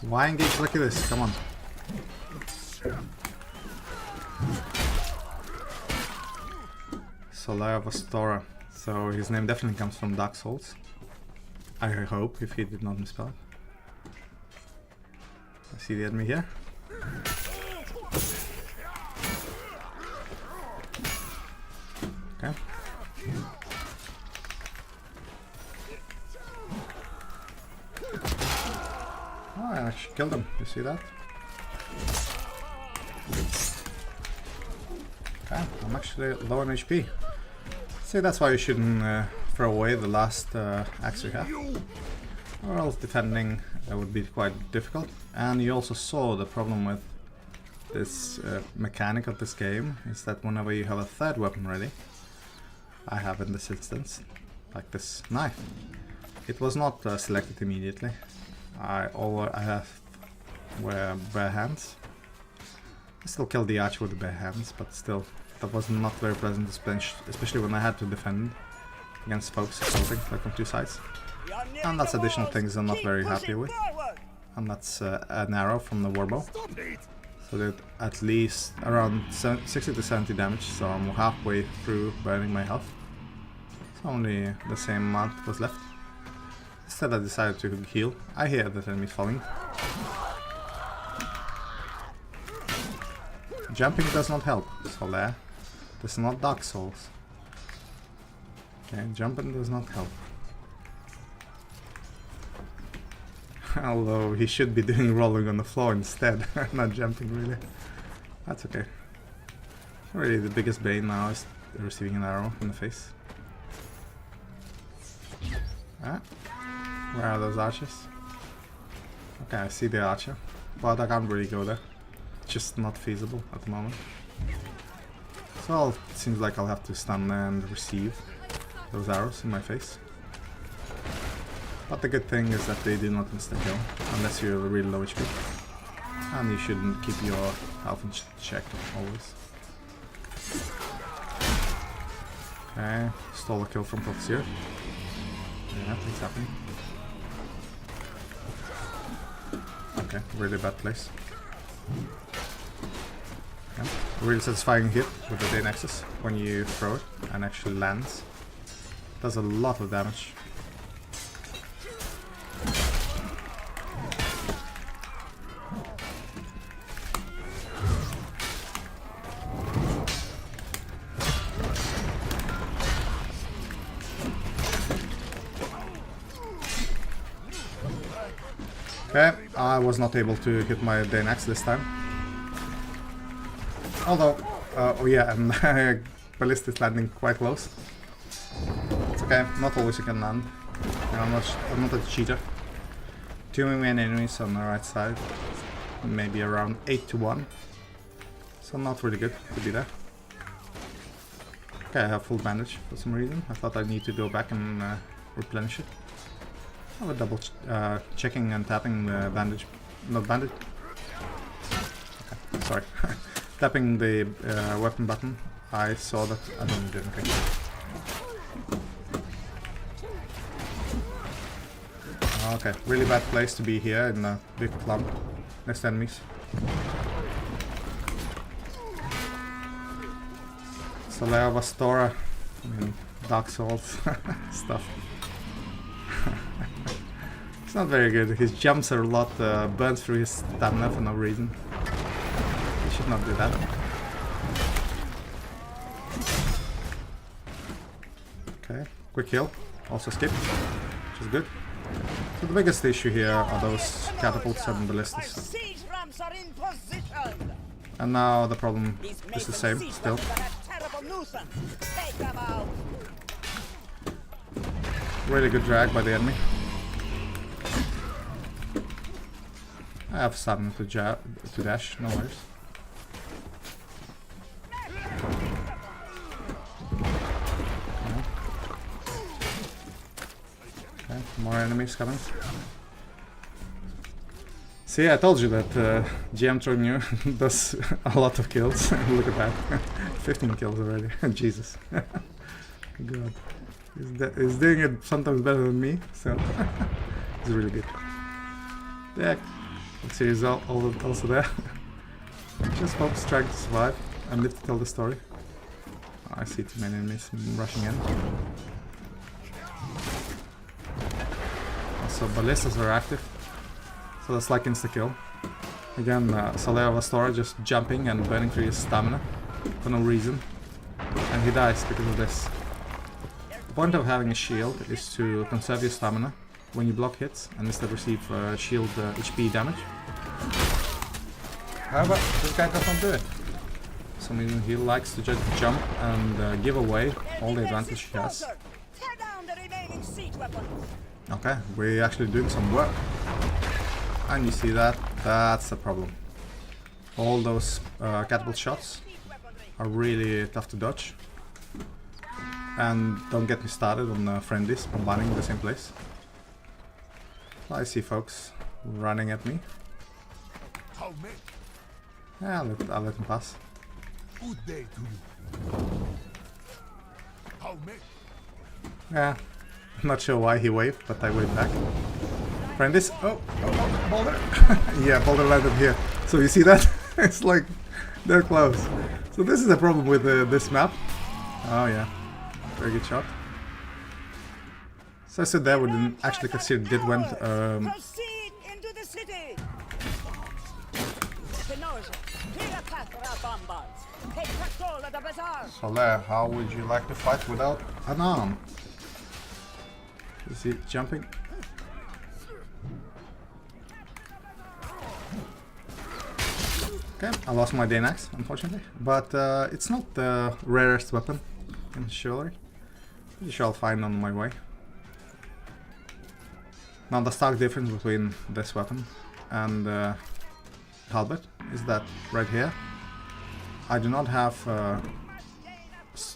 Why engage like this? Come on. Solar Vostora. So his name definitely comes from Dark Souls. I hope, if he did not misspell it. I see the enemy here. Okay. Oh, I actually killed him. You see that? Okay, I'm actually low on HP. See, that's why you shouldn't throw away the last axe you have. Or else defending would be quite difficult. And you also saw the problem with this mechanic of this game is that whenever you have a third weapon ready, I have in this instance, like this knife, it was not selected immediately. I have were bare hands. I still killed the archer with the bare hands, but still, that was not very pleasant, especially when I had to defend against folks assaulting like on two sides. And that's additional things I'm not very happy with. And that's an arrow from the warbow. So that at least around 60 to 70 damage, so I'm halfway through burning my health. So only the same amount was left. Instead I decided to heal. I hear that enemy falling. Jumping does not help, so there. This is not Dark Souls. Okay, jumping does not help. Although he should be doing rolling on the floor instead, not jumping really. That's okay. Really the biggest bane now is receiving an arrow in the face. Ah, where are those archers? Okay, I see the archer, but I can't really go there. It's just not feasible at the moment. So it seems like I'll have to stun and receive those arrows in my face. But the good thing is that they do not insta-kill, unless you're really low HP. And you shouldn't keep your health in check, always. Okay, stole a kill from Professor. Yeah, things happen. Okay, really bad place. Okay. Really satisfying hit with the Day Nexus when you throw it and actually lands. Does a lot of damage. Okay, I was not able to hit my Day Nex this time. Although, oh yeah, and Ballista is landing quite close. It's okay, not always you can land. And I'm not a cheater. Too many enemies on the right side. Maybe around 8 to 1. So not really good to be there. Okay, I have full bandage for some reason. I thought I'd need to go back and replenish it. I was double checking and tapping the bandage. Not bandage. Okay, sorry. Tapping the weapon button. I saw that I didn't do anything. Okay, really bad place to be here in a big clump next to enemies. Solea Vastora, I mean, Dark Souls stuff. It's not very good. His jumps are a lot, burns through his stamina for no reason. He should not do that. Okay, quick heal. Also skip, which is good. So the biggest issue here are those catapults and ballistas. And now the problem is the same, still. Really good drag by the enemy. I have something to dash, no worries. Okay, more enemies coming. See, I told you that GM Trogneux does a lot of kills. Look at that. 15 kills already. Jesus. God. He's doing it sometimes better than me, so it's really good. Yeah, let's see, he's also there. Just folks trying to survive and live to tell the story. Oh, I see too many enemies rushing in. Also, ballistas are active, so that's like insta-kill. Again, Solea Vastora just jumping and burning through his stamina for no reason. And he dies because of this. The point of having a shield is to conserve your stamina when you block hits and instead receive shield HP damage. However, this guy does not do it. For some reason he likes to just jump and give away all the advantage he has. Okay, we're actually doing some work. And you see that? That's the problem. All those catapult shots are really tough to dodge. And don't get me started on friendlies combining the same place. I see folks running at me. Yeah, I'll let him pass. Good day to you. Yeah, I'm not sure why he waved, but I waved back. Friendlies. Oh, Boulder. Yeah, Boulder landed here. So you see that? It's like they're close. So this is the problem with this map. Oh yeah, very good shot. So I said that we didn't actually consider did went. Proceed into the city. Take control of the bazaar. Soler, how would you like to fight without an arm? Is he jumping? Okay, I lost my Danax, unfortunately, but it's not the rarest weapon in Chivalry, which I'll find on my way. Now the stark difference between this weapon and halberd is that right here I do not have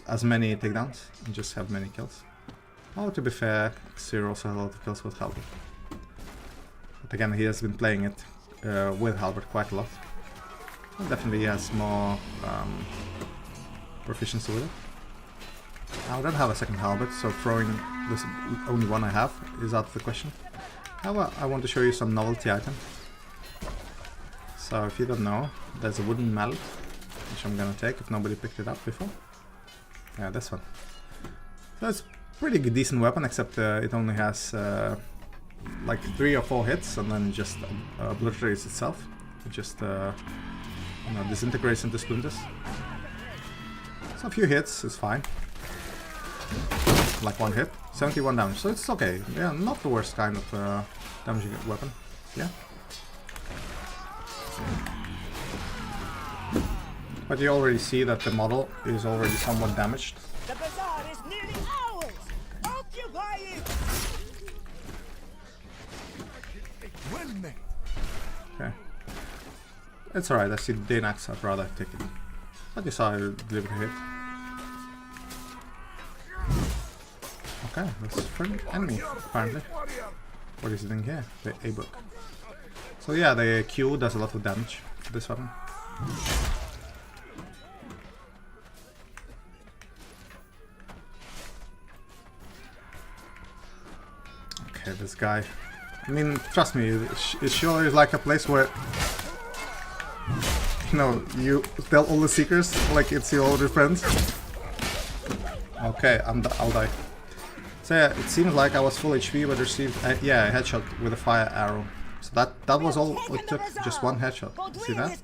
as many takedowns, I just have many kills. Oh, to be fair, Xero also has a lot of kills with halberd. But again, he has been playing it with halberd quite a lot. And definitely he has more proficiency with it. I don't have a second halberd, so throwing this only one I have is out of the question. However, I want to show you some novelty item. So if you don't know, there's a wooden mallet, which I'm gonna take if nobody picked it up before. Yeah, this one. So it's pretty good, decent weapon, except it only has like 3 or 4 hits and then just obliterates itself. It just you know, disintegrates into splinters. So a few hits is fine. Like 1 hit, 71 damage, so it's okay. Yeah, not the worst kind of damaging weapon. Yeah. But you already see that the model is already somewhat damaged. The bazaar is nearly ours. Occupy it. Well met. Okay. It's alright, I see Danax, I'd rather take it. But you saw I delivered a hit. Okay, that's friendly enemy, apparently. What is it in here? The A-book. So yeah, the Q does a lot of damage to this weapon. Okay, this guy. I mean, trust me, it sure is like a place where, you know, you tell all the secrets like it's your older friends. Okay, I'll die. So yeah, it seems like I was full HP but received yeah, a headshot with a fire arrow. So that was all it took, just 1 headshot. See that?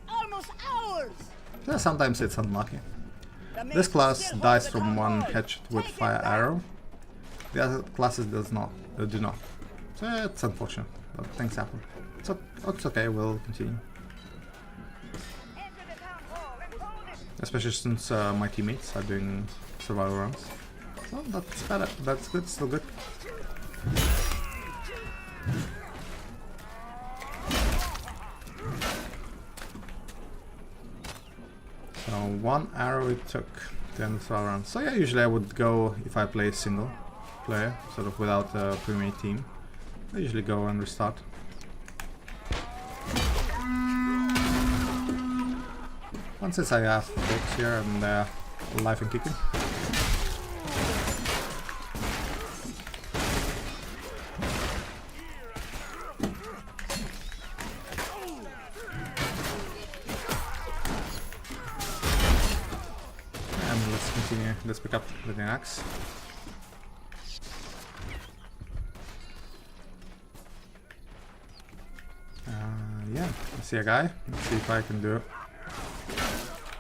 Yeah, sometimes it's unlucky. This class dies from 1 headshot with fire arrow. The other classes do not. So yeah, it's unfortunate, but things happen. It's okay, we'll continue. Especially since my teammates are doing survival runs. Well, that's better. That's good. Still good. So 1 arrow it took to end the survival run. So yeah, usually I would go if I play single player, sort of without a pre-made team. I usually go and restart. Once since I have folks here and life and kicking. And let's continue. Let's pick up with the axe. Yeah, I see a guy. Let's see if I can do it.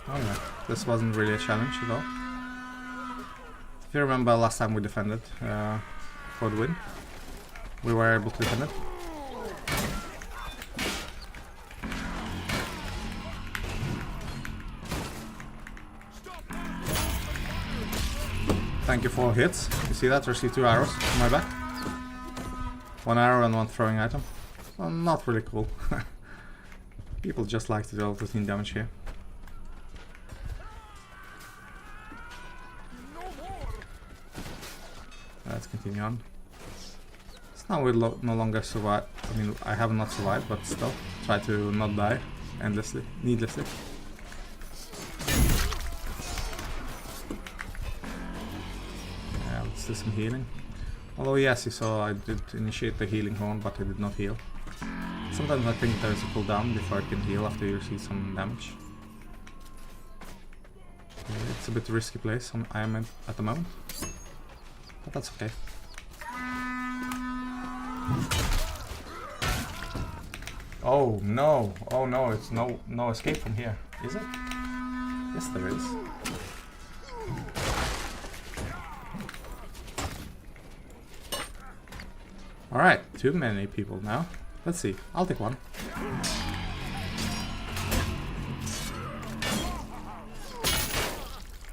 Oh yeah, this wasn't really a challenge at all. If you remember last time we defended for the win, we were able to defend it. Thank you for hits. You see that? Received 2 arrows on my back. 1 arrow and 1 throwing item. Well, not really cool. People just like to do routine damage here. Let's continue on. So now we'll no longer survive. I mean, I have not survived, but still try to not die endlessly, needlessly. Yeah, let's do some healing. Although yes, you saw I did initiate the healing horn, but I did not heal. Sometimes I think there is a cooldown before I can heal after you receive some damage. It's a bit risky place I am at the moment, but that's okay. Oh no, it's no escape from here, is it? Yes, there is. Alright, too many people now. Let's see, I'll take one.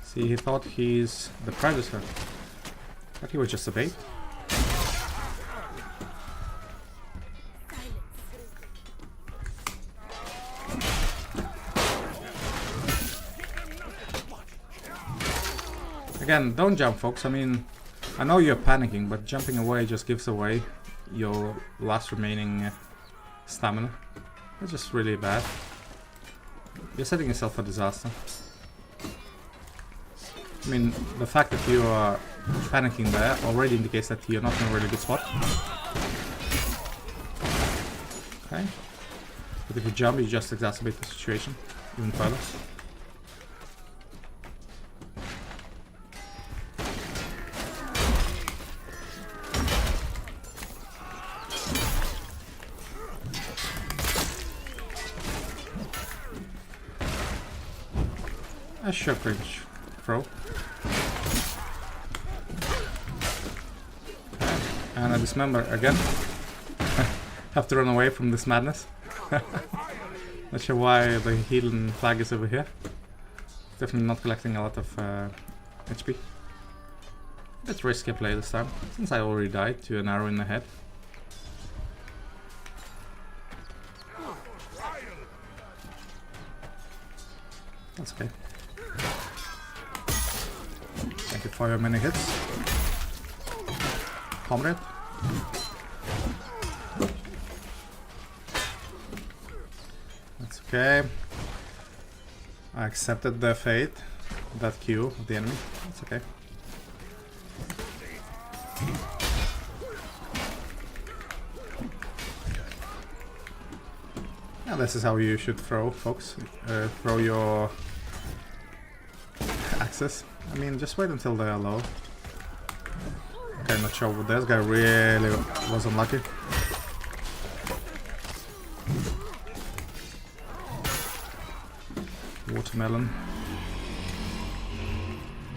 See, he thought he's the predator, but he was just a bait. Again, don't jump, folks. I mean, I know you're panicking, but jumping away just gives away your last remaining stamina. It's just really bad. You're setting yourself for disaster. I mean, the fact that you are panicking there already indicates that you're not in a really good spot. Okay. But if you jump, you just exacerbate the situation even further. A short range throw. And I dismember again. Have to run away from this madness. Not sure why the healing flag is over here. Definitely not collecting a lot of HP. Bit risky play this time, since I already died to an arrow in the head. That's okay. Thank you for your many hits, comrade. That's okay. I accepted the fate, that Q of the enemy. That's okay. Yeah, this is how you should throw, folks. Throw your axes. I mean, just wait until they are low. Okay, not sure, but this guy really was unlucky. Watermelon.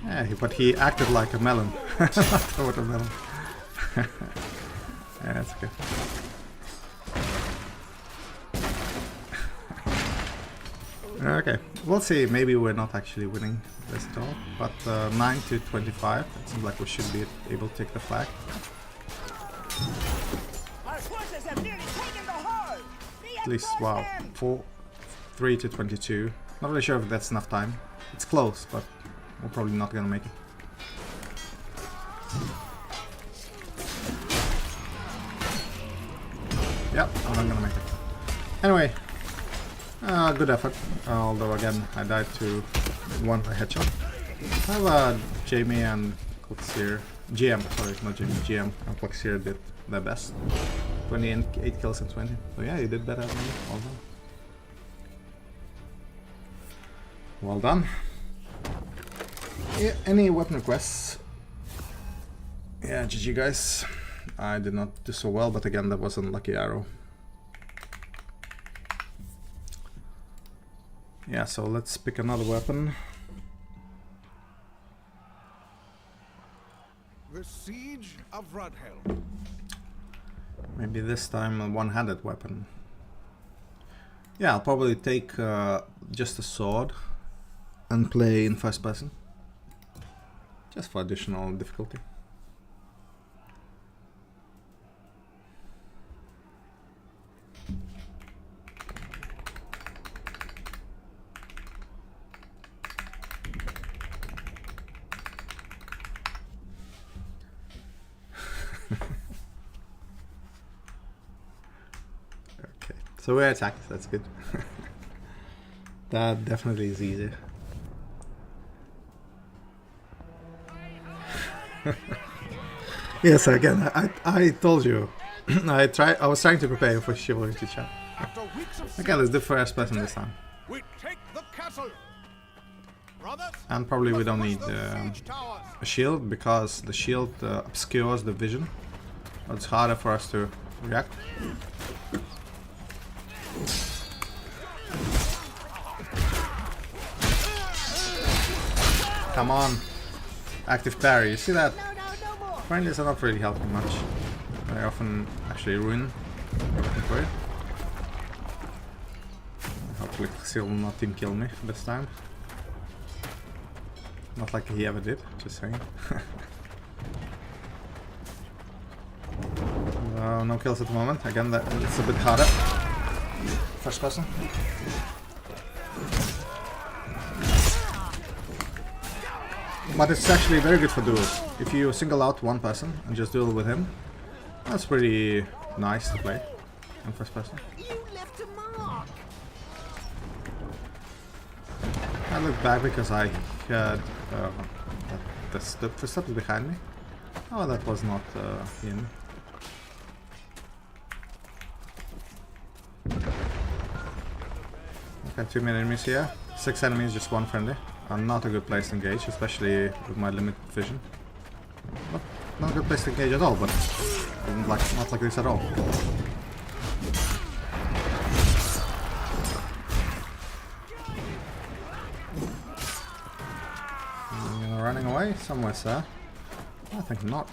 Yeah, but he acted like a melon, not a watermelon. Yeah, that's okay. Okay, we'll see. Maybe we're not actually winning this at all, but 9 to 25. It seems like we should be able to take the flag. Our forces have nearly taken the hold. At least, wow, 3 to 22. Not really sure if that's enough time. It's close, but we're probably not gonna make it. Yep, I'm not gonna make it. Anyway, good effort. Although again, I died to one headshot. I have Jamie and Plexier. GM, sorry, not Jamie. GM and Plexier did their best. 28 kills and 20. So yeah, you did better than me. Well done. Well done. Any weapon requests? Yeah, GG guys. I did not do so well, but again, that was an unlucky arrow. Yeah, so let's pick another weapon. The Siege of Rudhel. Maybe this time a one-handed weapon. Yeah, I'll probably take just a sword and play in first person. Just for additional difficulty. So we attacked, that's good. That definitely is easy. Yes, again, I told you. I was trying to prepare you for Chivalry to chat. After weeks of Okay, let's do first person this time. we take the castle. Brothers, And probably we don't demolish need those siege towers. a shield, because the shield obscures the vision. It's harder for us to react. Come on. Active parry, you see that? No more. Friendlies are not really helping much. They often actually ruin everything for you. Hopefully Seal will not team kill me this time. Not like he ever did, just saying. No kills at the moment. Again, it's a bit harder. First person. But it's actually very good for duels. If you single out one person and just duel with him, that's pretty nice to play in first person. You left a mark. I look back because I heard the footsteps behind me. Oh, that was not him. Okay, 2 enemies here. 6 enemies, just 1 friendly. Not a good place to engage, especially with my limited vision. Not a good place to engage at all, but not like this at all. Running away somewhere, sir? I think not.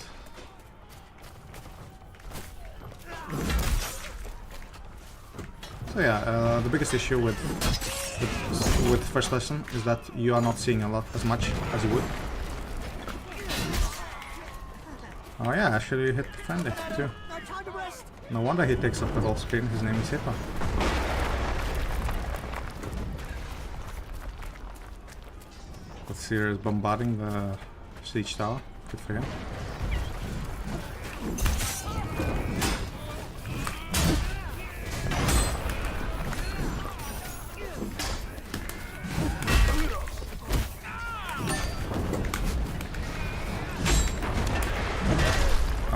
So yeah, the biggest issue with first person is that you are not seeing as much as you would. Oh yeah, actually hit friendly too. No time to rest. No wonder he takes up the whole screen. His name is Hippo. Let's see, he's bombarding the siege tower. Good for him.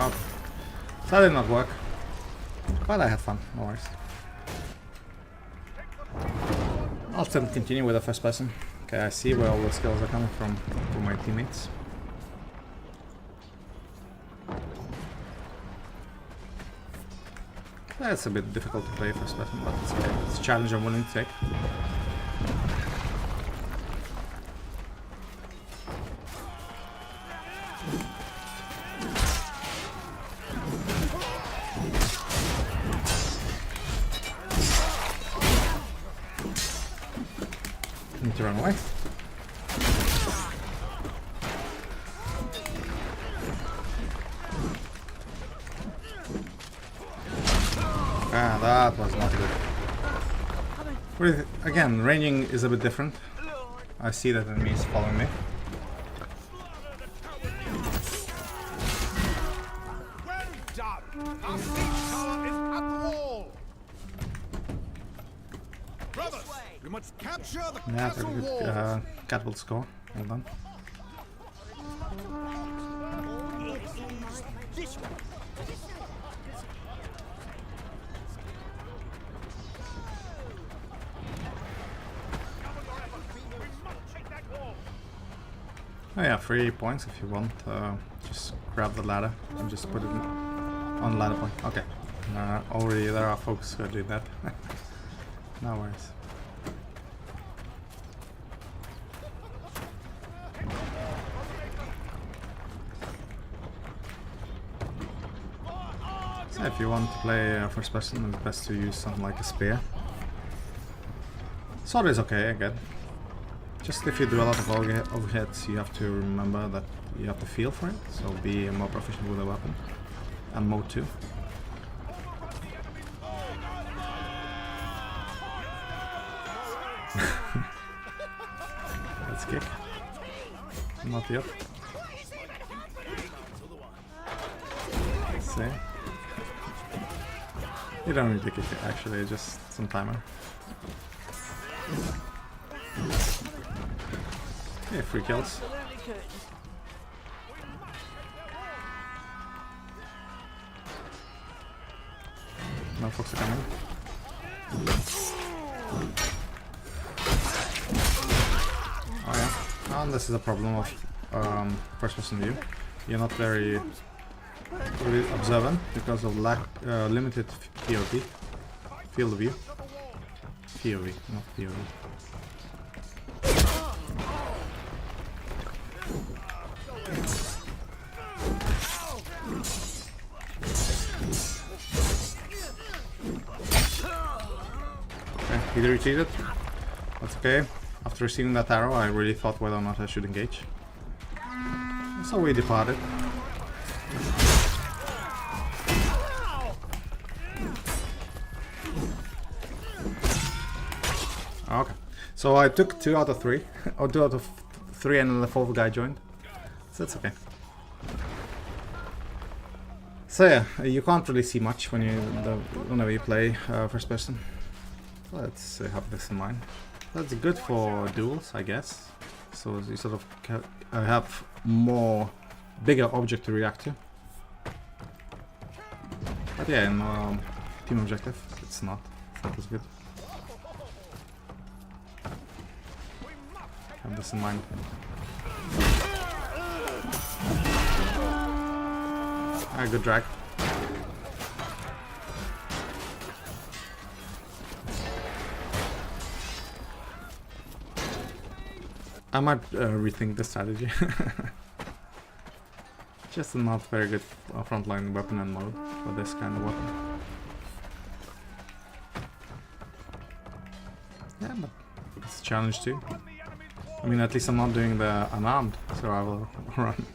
Oh, that did not work. But I had fun, no worries. I'll still continue with the first person. Okay, I see where all the skills are coming from my teammates. That's a bit difficult to play first person, but it's okay. It's a challenge I'm willing to take. Need to run away. Ah, that was not good. Again, ranging is a bit different. I see that enemy is following me. Well done. Our siege tower is at the wall. Brothers, we must capture the Yeah, castle pretty good wall. catapult score. Well done. This way. Oh yeah, 3 points if you want. Just grab the ladder and just put it on ladder point. Okay. Already there are folks who are doing that. No worries. So if you want to play first person, it's best to use something like a spear. Sword is okay again. Just if you do a lot of overheads, you have to remember that you have to feel for it, so be more proficient with the weapon. And mode 2. Let's kick. Not yet. Let's see. You don't need to kick it, actually, just some timer. Yeah, 3 kills. No fox are coming. Oh yeah, and this is a problem of first person view. You're not very really observant because of limited POV, field of view. POV, not POV. Okay, he retreated. That's okay. After receiving that arrow, I really thought whether or not I should engage. So we departed. Okay, so I took 2 out of 3, or 2 out of 3, and then the 4th guy joined. So that's okay. So yeah, you can't really see much when whenever you play first person. Let's have this in mind. That's good for duels, I guess. So you sort of have bigger object to react to. But yeah, in team objective, it's not as good. Have this in mind. Good drag. I might rethink the strategy. Just a not very good frontline weapon and mode for this kind of weapon. Yeah, but it's a challenge too. I mean, at least I'm not doing the unarmed survival run.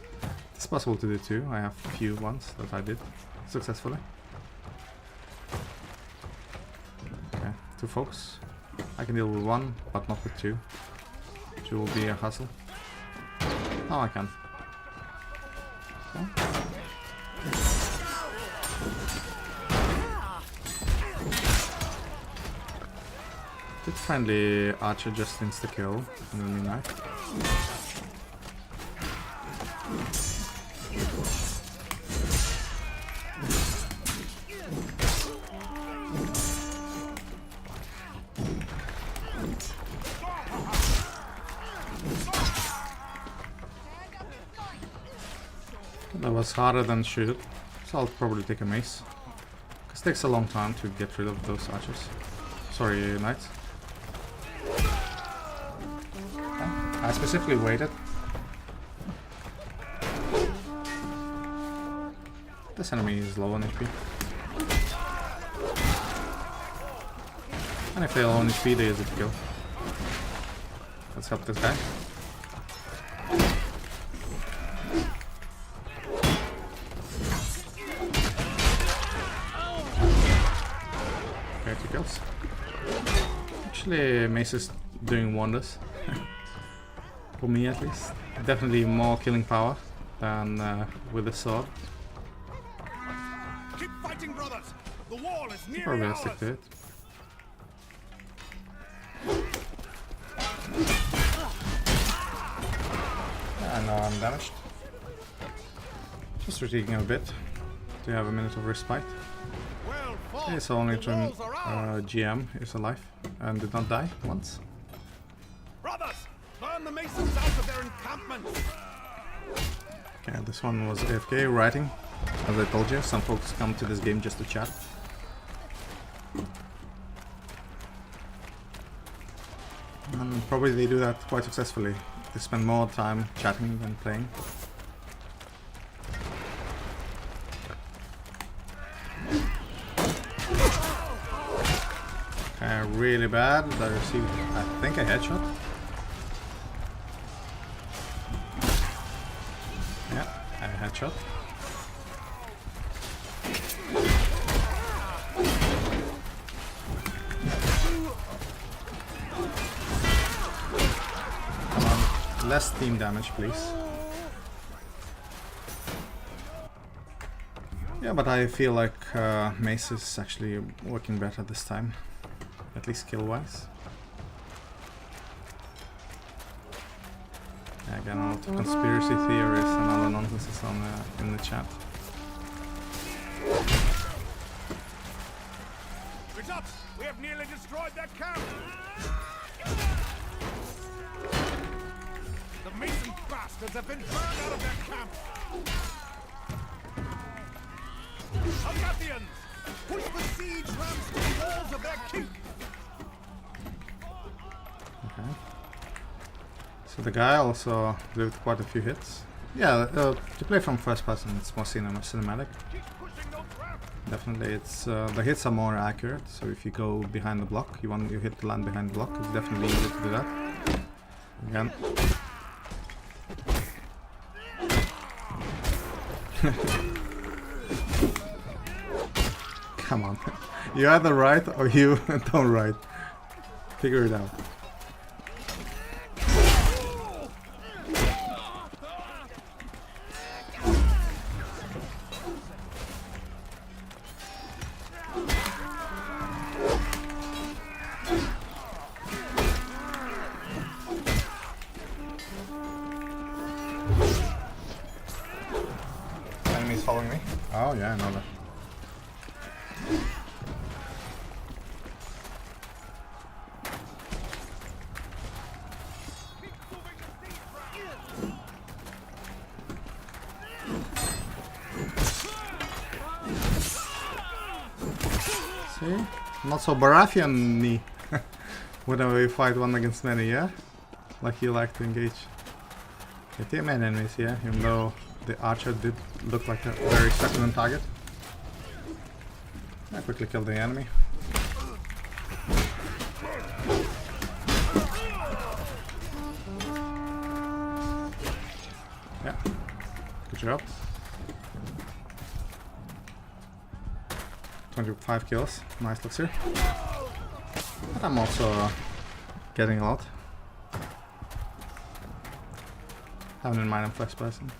It's possible to do too. I have a few ones that I did successfully. Okay, 2 folks. I can deal with 1, but not with 2. 2 will be a hassle. Oh, I can. Okay. Did friendly archer just insta-kill and then knife? That was harder than should, so I'll probably take a mace. Because it takes a long time to get rid of those archers. Sorry, knights. Okay. I specifically waited. This enemy is low on HP. And if they're low on HP, they use it to kill. Let's help this guy. Okay, 2 kills. Actually, mace is doing wonders. For me at least. Definitely more killing power than with the sword. Keep fighting, brothers. The wall is nearly Probably I'll ours. stick to it. And now I'm damaged. Just retreating a bit to have a minute of respite. Well fought. Okay, so only The walls are ours. GM is alive and did not die once. Brothers, burn the masons out of their encampment. Okay, this one was AFK writing. As I told you, some folks come to this game just to chat. And probably they do that quite successfully. They spend more time chatting than playing. Okay, really bad. I received, I think, a headshot. Yeah, a headshot. Less team damage, please. Yeah, but I feel like Mace is actually working better this time, at least skill-wise. Yeah, again, a lot of conspiracy theories and other nonsense on in the chat. It's up! We have nearly destroyed that camp! The Mason bastards have been burned out of their camp! Algathians! Push the siege rams to the walls of their keep! Okay. So the guy also lived quite a few hits. Yeah, to play from first person, it's more cinematic. Keep pushing those rams! Definitely, it's the hits are more accurate. So if you go behind the block, you hit the land behind the block. It's definitely easier to do that. Again. Come on, you either right or you don't right. Figure it out. Enemies following me? Oh yeah, I know that. See? Not so Baratheon-y whenever we fight one against many, yeah? Like you like to engage. With the main enemies, yeah? Even though the archer did look like a very succulent target. I quickly killed the enemy. Yeah. Good job. 25 kills. Nice looks here. But I'm also getting a lot. Having in mind I'm first person.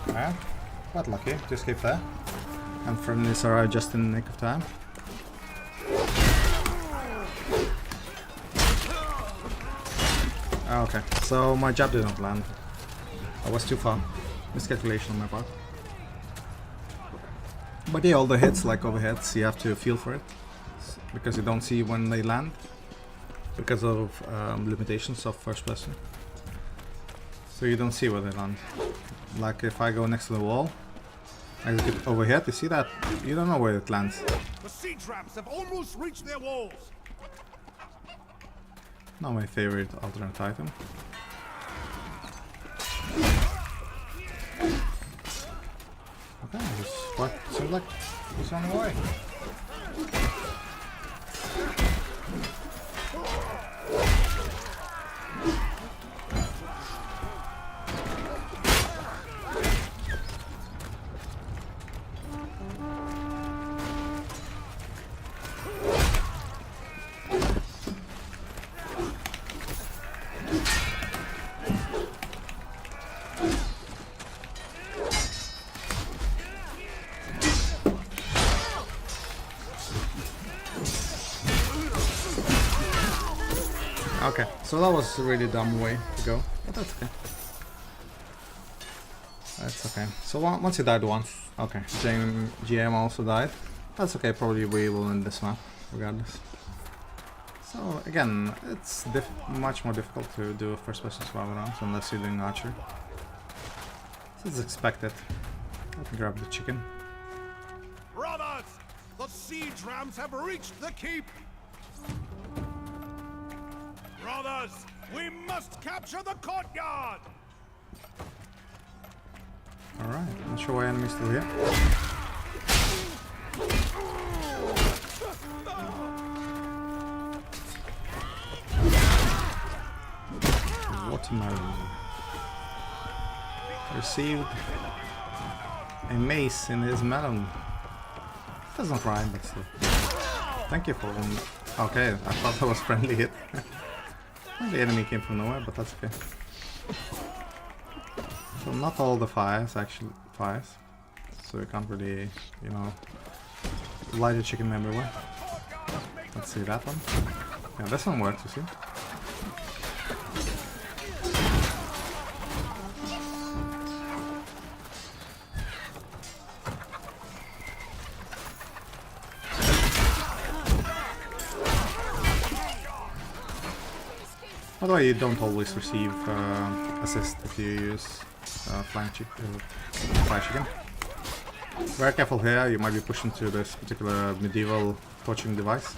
Yeah, quite lucky to escape there. And from this arrived just in the nick of time. Okay, so my jab did not land. I was too far. Miscalculation on my part. But yeah, all the hits, like overheads, you have to feel for it. Because you don't see when they land. Because of limitations of first person. So you don't see where they land. Like if I go next to the wall, I execute overhead, you see that? You don't know where it lands. The siege rams have almost reached their walls! Not my favorite alternate item. Okay, just what seems like he's on the way. Okay, so that was a really dumb way to go, but that's okay. That's okay. So once he died once, okay, GM also died. That's okay, probably we will win this map, regardless. So again, it's much more difficult to do a first person survival rounds unless you're doing archer. So it's expected. Let me grab the chicken. Brothers! The siege rams have reached the keep! Brothers, we must capture the courtyard! Alright, not sure why enemies still here. Watermelon. Received a mace in his melon. Does not rhyme, but still. Thank you for... Okay, I thought that was friendly hit. The enemy came from nowhere, but that's okay. So not all the fires actually fires. So you can't really, you know, light a chicken everywhere. Let's see that one. Yeah, this one works, you see. By the way, you don't always receive assist if you use fire chicken. Very careful here, you might be pushed into this particular medieval torching device.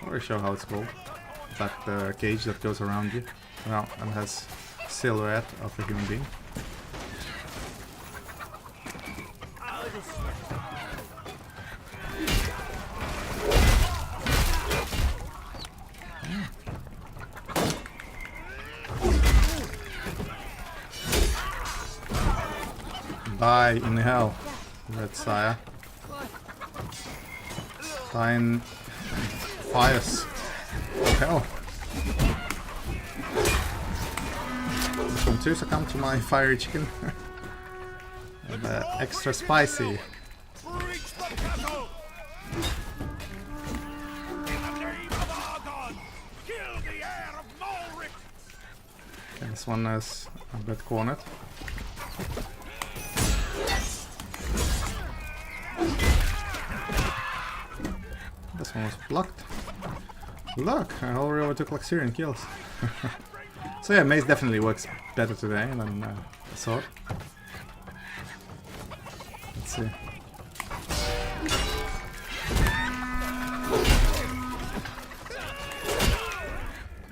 I'll already show how it's called. That cage that goes around you and has silhouette of a human being. Die in hell, Red Sire. Die in fires of hell. This one too succumb to my fiery chicken. And extra spicy. Reach the battle! In the name of our god, kill the heir of Malric! Okay, this one is a bit cornered. This one was blocked. Look, I already overtook like Syrian kills. So yeah, mace definitely works better today than sword. Let's see.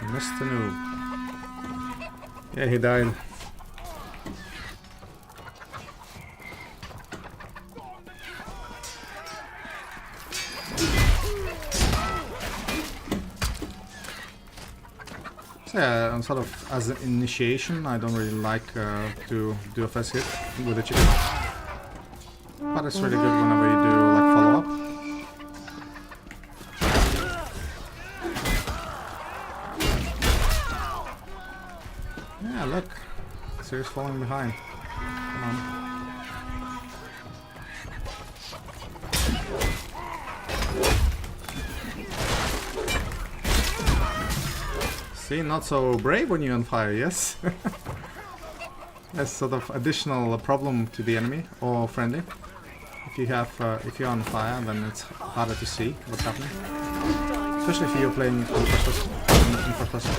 Mr. Noob. Yeah, he died. So yeah, sort of as an initiation, I don't really like to do a first hit with the chicken. But it's really good whenever you do like follow-up. Yeah, look. Sirius falling behind. Come on. See, not so brave when you're on fire, yes? That's sort of additional problem to the enemy or friendly. If you're on fire, then it's harder to see what's happening. Especially if you're playing in first person.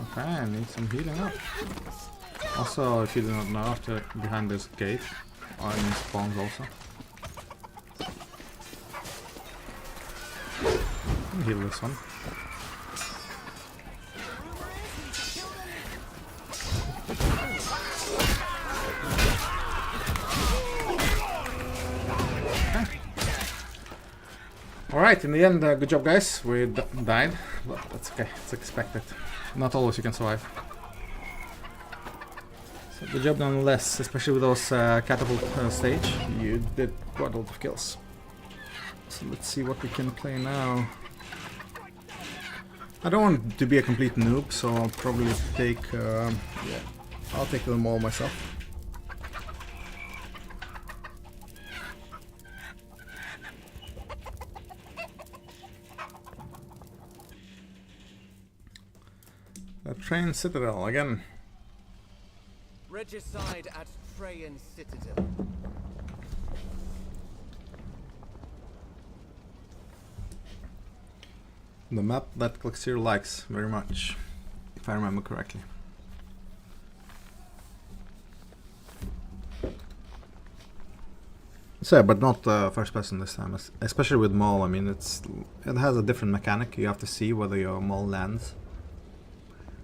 Okay, I need some healing up. Also, if you do not know, after behind this gate, enemy spawns also. Heal this one. Okay. Alright, in the end, good job guys. We died, but that's okay, it's expected. Not always you can survive. So good job nonetheless, especially with those catapult stage. You did quite a lot of kills. So let's see what we can play now. I don't want to be a complete noob, so I'll probably take, I'll take them all myself. The Train Citadel again. Regicide at Trajan Citadel. The map that Klaxir likes very much, if I remember correctly. So, but not first person this time, especially with Maul. I mean, it has a different mechanic. You have to see whether your Maul lands.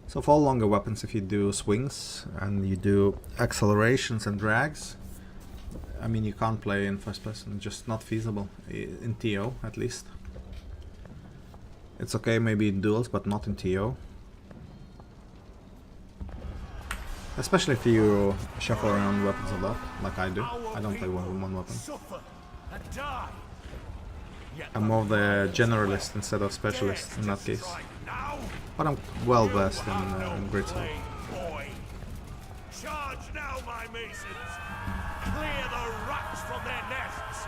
So for all longer weapons, if you do swings and you do accelerations and drags, I mean, you can't play in first person. Just not feasible in TO at least. It's okay maybe in duels, but not in TO. Especially if you shuffle around weapons a lot, like I do. I don't play one weapon. I'm more the generalist instead of specialist in that case. But I'm well versed in Great Sword. Charge now, my masons! Clear the rats from their nests!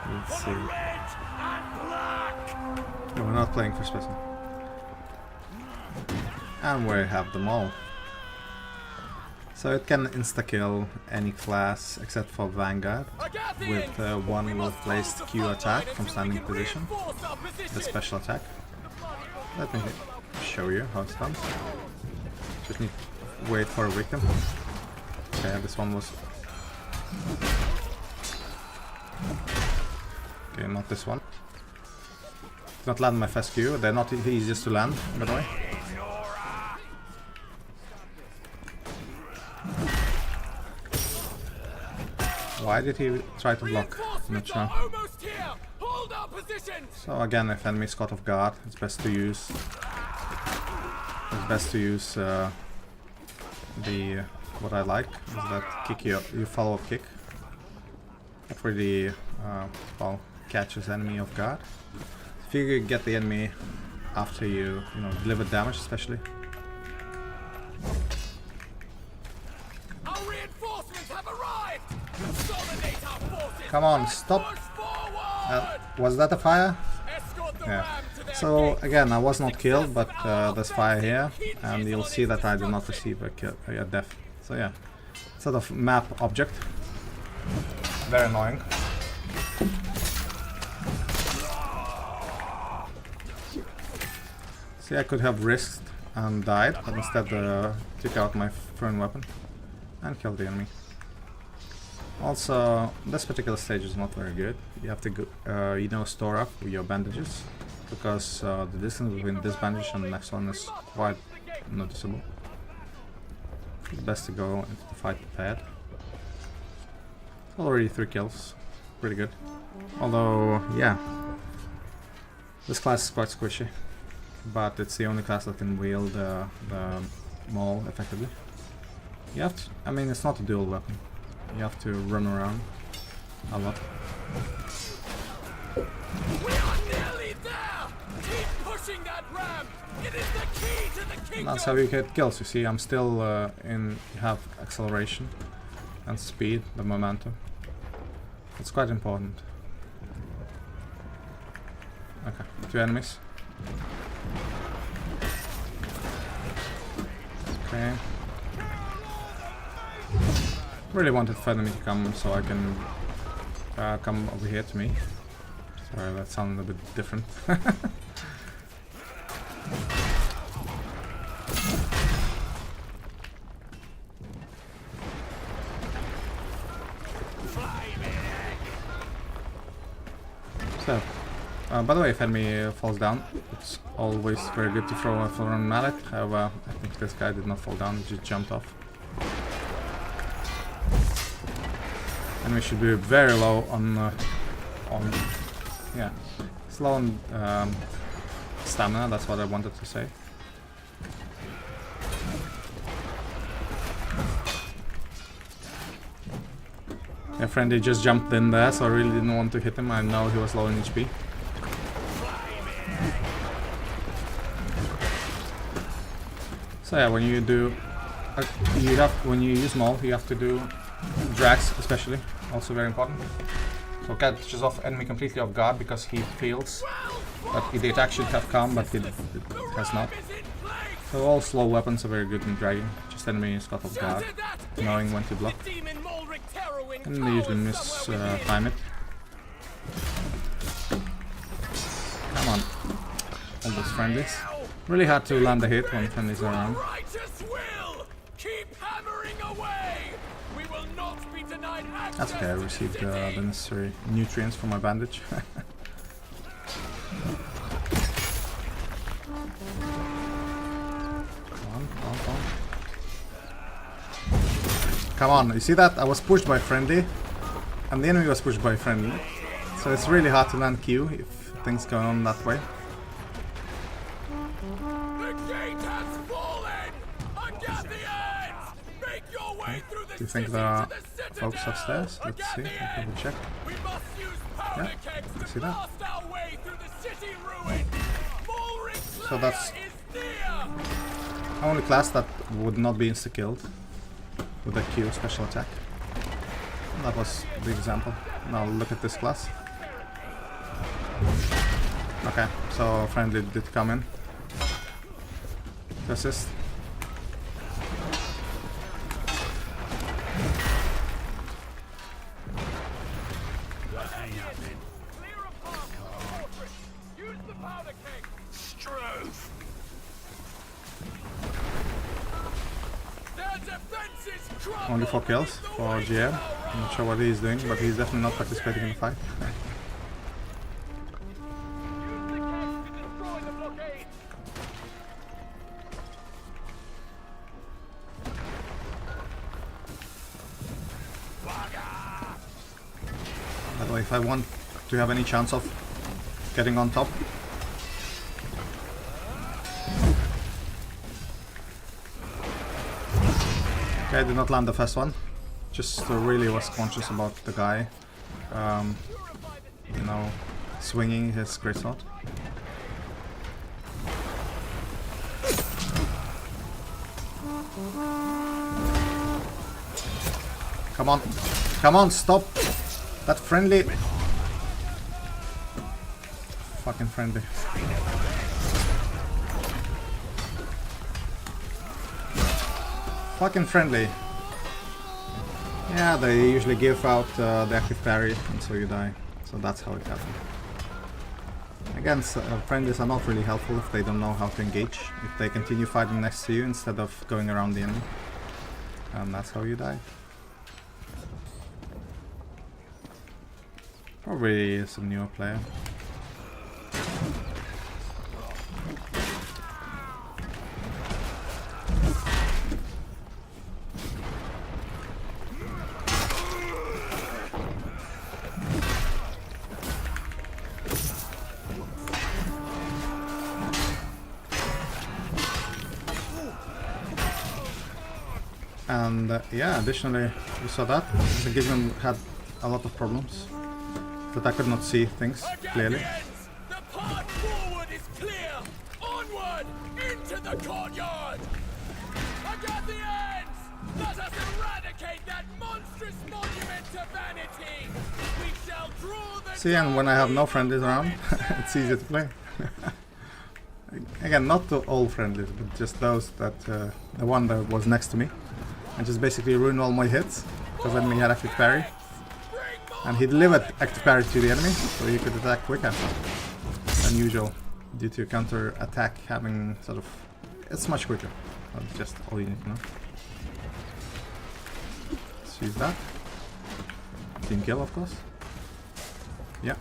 Let's For see. the red and black! No, we're not playing first person. And we have them all. So it can insta-kill any class except for Vanguard with one well-placed Q attack from standing position, the special attack. Let me show you how it's done. Just need to wait for a victim. Okay, this one was... Okay, not this one. Did not land my fast Q, they're not the easiest to land, by the way. Why did he try to block? I'm not sure. So again, if enemies caught off guard, it's best to use the what I like is that kick you follow up kick. That really well catches enemy off guard. If you get the enemy after you deliver damage, especially. Come on, stop! Was that a fire? Yeah. So again, I was not killed, but there's fire here, and you'll see that I did not receive a death. So yeah, sort of map object. Very annoying. See, I could have risked and died, but instead took out my thrown weapon and killed the enemy. Also, this particular stage is not very good. You have to go, store up your bandages, because the distance between this bandage and the next one is quite noticeable. It's best to go into the fight prepared. Already 3 kills, pretty good. Although, yeah, this class is quite squishy, but it's the only class that can wield the maul effectively. You have to, I mean, it's not a dual weapon. You have to run around a lot. We are nearly there. Keep pushing that ramp. It is the key to the kingdom. That's how you get kills. You see, I'm still you have acceleration and speed, the momentum. It's quite important. Okay, 2 enemies. Okay. Really wanted for enemy to come so I can come over here to me. Sorry, that sounded a bit different. So, by the way, if enemy falls down, it's always very good to throw a thrown mallet. However, I think this guy did not fall down, he just jumped off. And we should be very low on yeah, slow on stamina. That's what I wanted to say. My friend, he just jumped in there, so I really didn't want to hit him. I know he was low in HP. So yeah, when you do, when you use maul, you have to do drags, especially, also very important. So catches off enemy completely off guard because he feels that the attack should have come, but it has not. So all slow weapons are very good in dragging. Just enemy is caught off guard, knowing when to block, and they usually miss time it. Come on, all those friendlies. Really hard to land a hit when friendlies are around. That's okay, I received the necessary nutrients from my bandage. Come on, you see that? I was pushed by friendly, and the enemy was pushed by friendly. So it's really hard to land Q if things go on that way. The gate has fallen! Agathenians! Make way through the Do you think city there are to the citadel. folks upstairs? Let's see. Again, Let's double check. we must use powder Yeah, kegs see to that? blast our way through the city ruin. Mulring So that's Slayer is near. only class that would not be insta-killed with a Q special attack. That was the example. Now look at this class. Okay, so friendly did come in to assist. Use the powder keg. Struth. Their defenses crumble. Only 4 kills for GM. I'm not sure what he's doing, but he's definitely not participating in the fight. Use the kegs to destroy the blockade. By the way, if I want to have any chance of getting on top, okay, I did not land the first one. Just really was conscious about the guy, you know, swinging his greatsword. Come on, stop that friendly. Fucking friendly. Fucking friendly. Yeah, they usually give out the active parry until you die, so that's how it happens. Again, friendlies are not really helpful if they don't know how to engage, if they continue fighting next to you instead of going around the enemy. And that's how you die. Probably some newer player. And yeah, additionally, you saw that the Gizman had a lot of problems, that I could not see things clearly. The path forward is clear. Onward into the courtyard. Again the ends. Let us eradicate that monstrous monument to vanity. We shall draw the. See, and when I have no friendlies around, it's easy to play. Again, not to all friendlies, but just those that the one that was next to me. I just basically ruined all my hits because enemy had active parry, and he delivered active parry to the enemy, so he could attack quicker than usual due to counter attack having sort of, it's much quicker. That's just all you need to know. Let's use that. Team kill, of course. Yeah.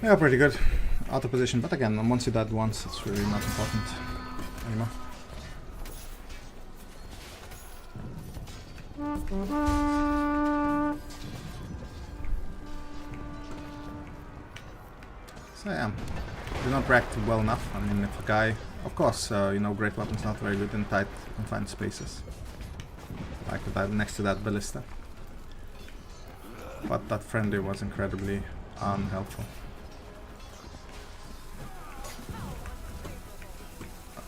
Yeah, pretty good. Out of position, but again, once you died once, it's really not important anymore. So yeah, did not react well enough. I mean, if a guy, of course, you know, great weapons not very good in tight confined spaces, like that next to that ballista. But that friendly was incredibly unhelpful.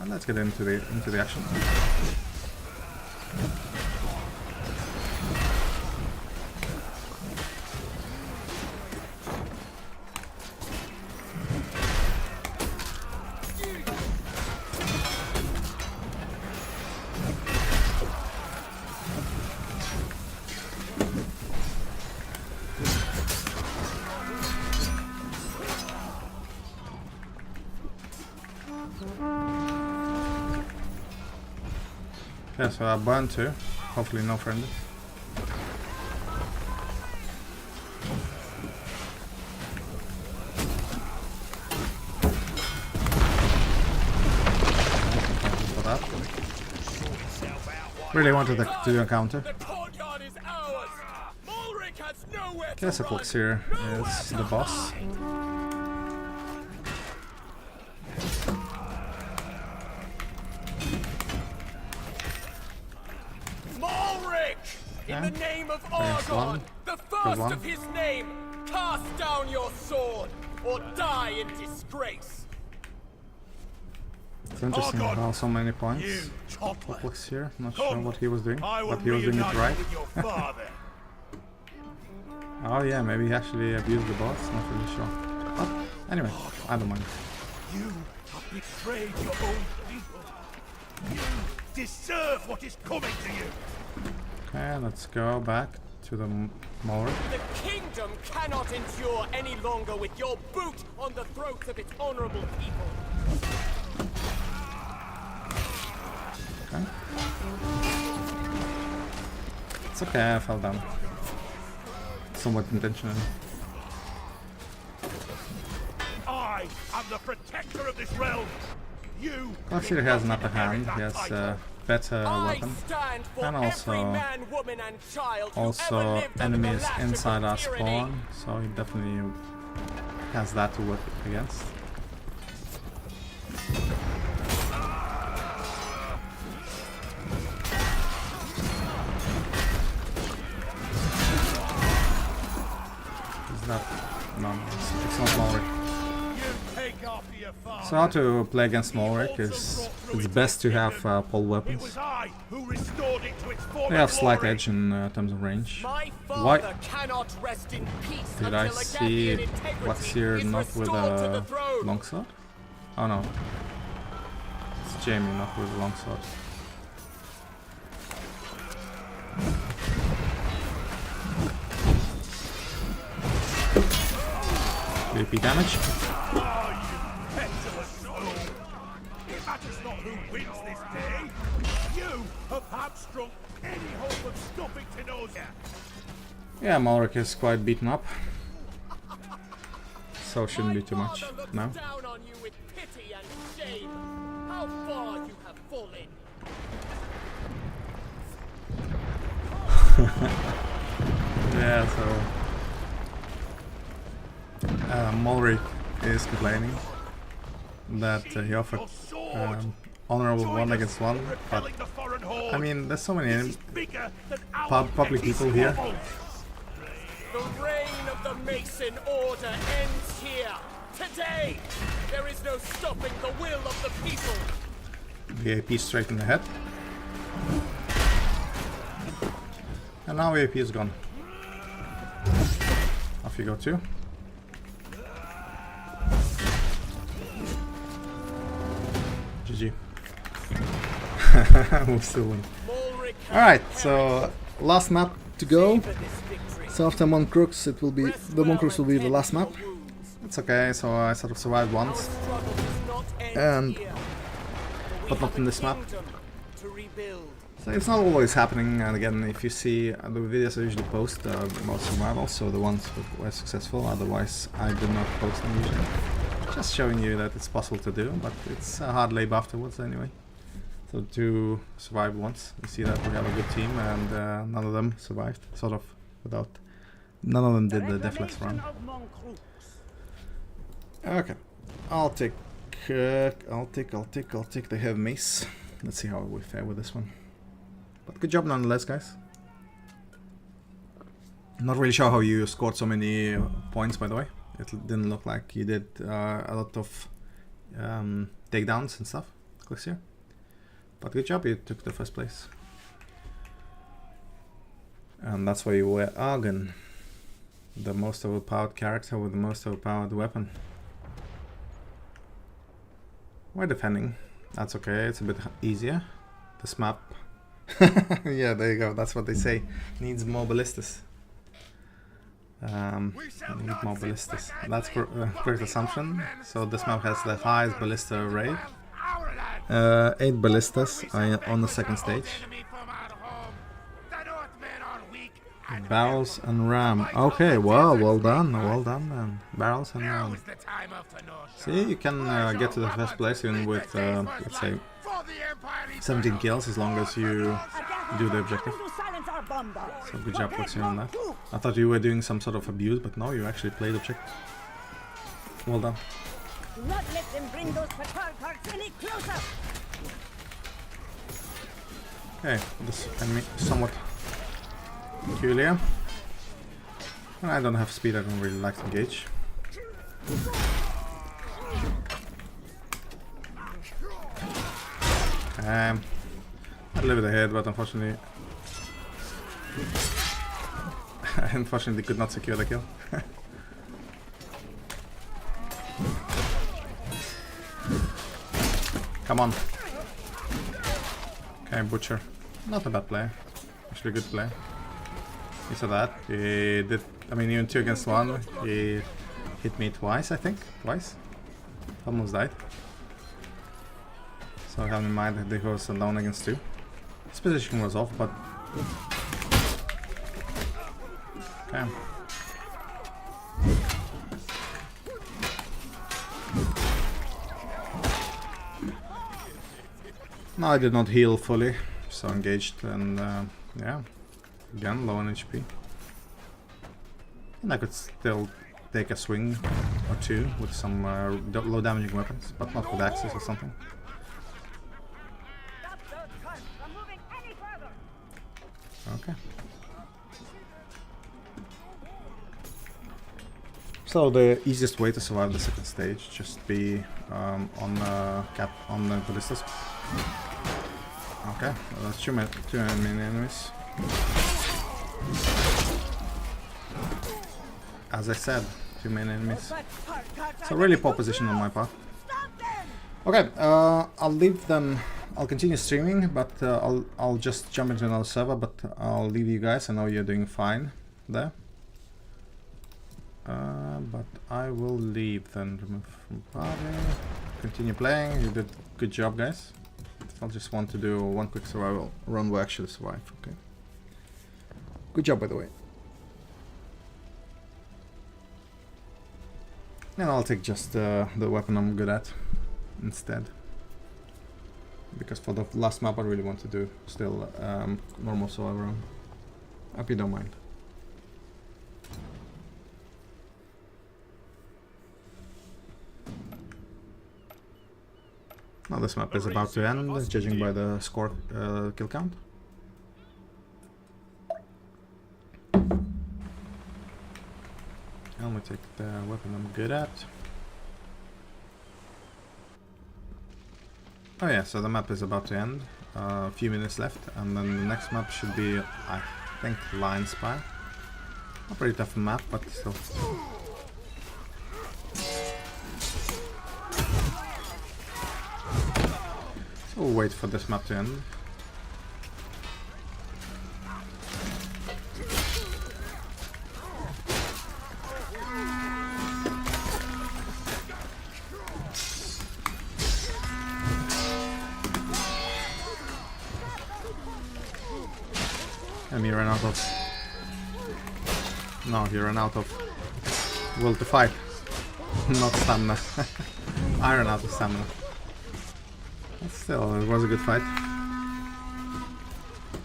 And let's get into the action. Yeah, so I burned too. Hopefully no friendly. For that. Really wanted to encounter. The courtyard is ours. Mulric has nowhere to Guess it run. looks here is the boss. Mulric! In the name of Argon, the first one. of his name, cast down your sword or die in disgrace. It's interesting Argon, how so many points. You toddler. Looks here. Not Come, sure what he was doing, I will but he was doing it reunite right. you with your father. Oh yeah, maybe he actually abused the boss. Not really sure. But anyway, I don't mind. You have betrayed your own people. You deserve what is coming to you. Okay, let's go back to the Mulric. The kingdom cannot endure any longer with your boot on the throats of its honorable people. Okay. It's okay, I fell down. Somewhat intentionally. I am the protector of this realm. You. Consider he has an upper hand. He has a better I weapon. stand for And every also- man, woman, and child who ever Also, lived under the enemies lash of inside our tyranny. spawn, so he definitely has that to work against. Is that... no, it's not Mulric. You take after your father. So how to play against Mulric is it's best to have pole It weapons. was I who restored it to its former They have slight glory. edge in terms of range. My Why father cannot rest in peace did I until see Agathian integrity what's here is not with restored to a the throne. longsword? Oh no. It's Jamie, not with a longsword. VP damage. Oh, you petulant soul. It matters not who wins this day. You have hamstrung any hope of stopping Tenosia. Yeah, Mulric is quite beaten up. So shouldn't My be too much. father looks No. down on you with pity and shame. How far you have fallen. Yeah, so Mulric is complaining that he offered Your sword. honorable Join one us against in one, but repelling the foreign horde. I mean, there's so many This is bigger than our public petty people here. squabbles. The reign of the Mason Order ends here. Today, there is no stopping the will of the people. VAP straight in the head. And now VAP is gone. Off you go too. GG. We'll still win. Mulric has Alright, so last map to go. for this victory. So after Monkrooks, it will be Rest the well Monkrooks will and be the tend last to map. your wounds. It's okay, so I sort of survived Our once. struggle does not end And- here. For we but not have in a this map. kingdom to rebuild. So it's not always happening, and again, if you see the videos I usually post, most survival, so the ones that were successful, otherwise I do not post them usually. Just showing you that it's possible to do, but it's a hard labor afterwards anyway. So to survive once, you see that we have a good team, and none of them survived, sort of, without... None of them did the deathless run. Okay, I'll take the heavy mace. Let's see how we fare with this one. But good job nonetheless, guys. Not really sure how you scored so many points, by the way. It didn't look like you did a lot of takedowns and stuff. Clicks here. But good job, you took the first place. And that's why you were Argon. The most overpowered character with the most overpowered weapon. We're defending. That's okay, it's a bit easier. This map. Yeah, there you go, that's what they say. Needs more ballistas. Need more ballistas. That's correct assumption. So this map has the highest ballista array. 8 ballistas on the second stage. Barrels and ram. Okay, well done then. Barrels and ram. See, you can get to the first place even with, let's say, 17 kills as long as you do the objective. To silence our bomb dogs. So good job Prepare focusing on that. your I thought you were doing some sort of abuse, but no, you actually played objective. Well done. Do not let them bring those patrol cars any closer. Okay, this enemy is somewhat peculiar. And I don't have speed, I don't really like to engage. I lived ahead, but unfortunately unfortunately could not secure the kill. Come on. Okay, Butcher. Not a bad player. Actually a good player. He saw that. He did, I mean, even 2 against 1. He hit me twice, I think. Twice. Almost died. So have in mind that he was alone against 2. His position was off, but... Okay. No, I did not heal fully, so engaged, and yeah, again low on HP. And I could still take a swing or 2 with some low damaging weapons, but not with axes or something. Stop those cars from moving any further. Okay. So the easiest way to survive the second stage, just be on the ballistas. Okay, well, that's 2 main enemies. As I said, 2 main enemies. So really poor position on my part. Okay, I'll leave them. I'll continue streaming, but I'll just jump into another server. But I'll leave you guys. I know you're doing fine there. But I will leave then. Remove from party. Continue playing. You did good job, guys. I'll just want to do one quick survival run where I actually survive. Okay. Good job, by the way. And I'll take just the weapon I'm good at instead. Because for the last map I really want to do still normal survival run. Hope you don't mind. Now this map is about to end, judging by the score kill count. I'm gonna take the weapon I'm good at. Oh yeah, so the map is about to end. A few minutes left, and then the next map should be, I think, Lion Spire. A pretty tough map, but still. So we'll wait for this map to end. And he ran out of... No, he ran out of will to fight. Not stamina. I ran out of stamina. But still, it was a good fight.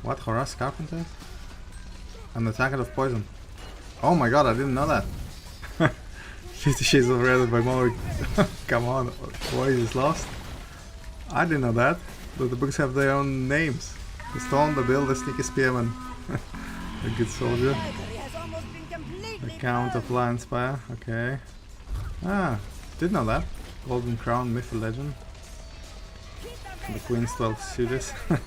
What? Harass Carpenter? And the target of poison. Oh my god, I didn't know that. 50 Shades of Red by Mori. Come on, why is this lost? I didn't know that. But the books have their own names. The Storm, the Bill, the Sneaky Spearman. A good soldier. The Count of Lion Spire, okay. Ah, did know that. Golden Crown, Myth and Legend. The Queen's 12 Suitors. Yeah,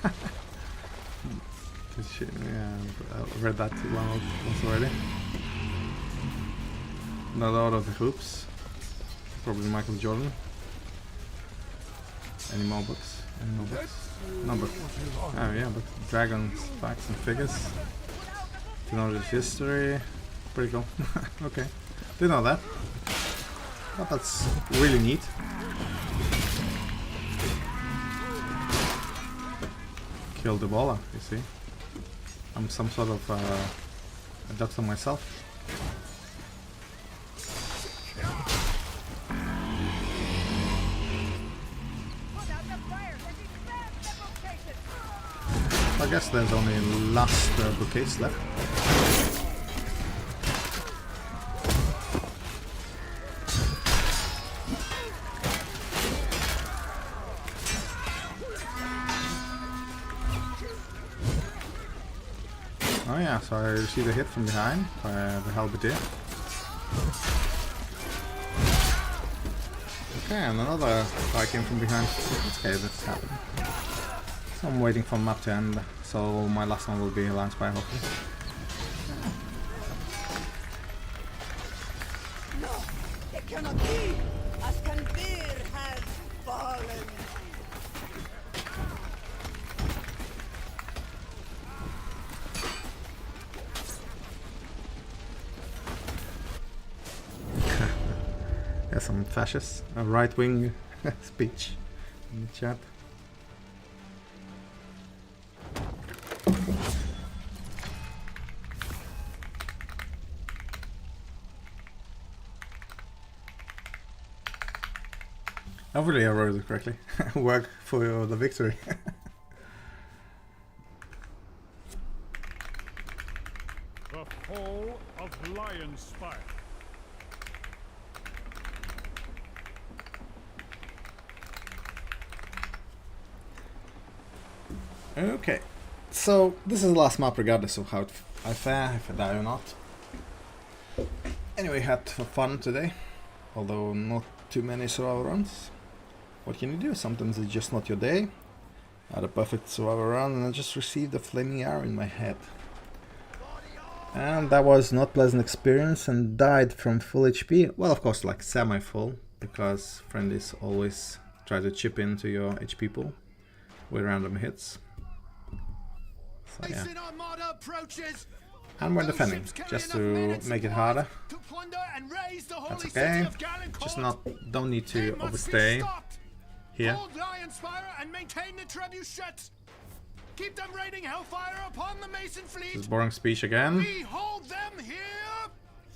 I read that one once already. The Lord of the Hoops. Probably Michael Jordan. Any more books? Any more books? No books. Oh yeah, but dragons, facts and figures. Technology's history. Pretty cool. Okay. Didn't know that. But that's really neat. Kill the Ebola, you see. I'm some sort of a doctor myself. guess there's only last bouquets left. Oh yeah, so I received a hit from behind by the halberdier. Okay, and another guy came from behind. Okay, that's happening. So I'm waiting for the map to end, so my last one will be Lion Spire, hopefully. No, it cannot be. Ascandir has fallen. Yeah, some fascist, a right-wing speech in the chat. Hopefully I wrote it correctly. Work for the victory. The fall of Lion Spire. Okay, so this is the last map regardless of how I fare, if I die or not. Anyway, had fun today, although not too many survival runs. What can you do? Sometimes it's just not your day. I had a perfect survival run and I just received a flaming arrow in my head. And that was not pleasant experience and died from full HP. Well, of course, like semi-full, because friendlies always try to chip into your HP pool with random hits. So, yeah. And we're defending, just to make it harder. That's okay. Just don't need to overstay here. Keep them raining hellfire upon the Mason fleet. This boring speech again. We hold them here.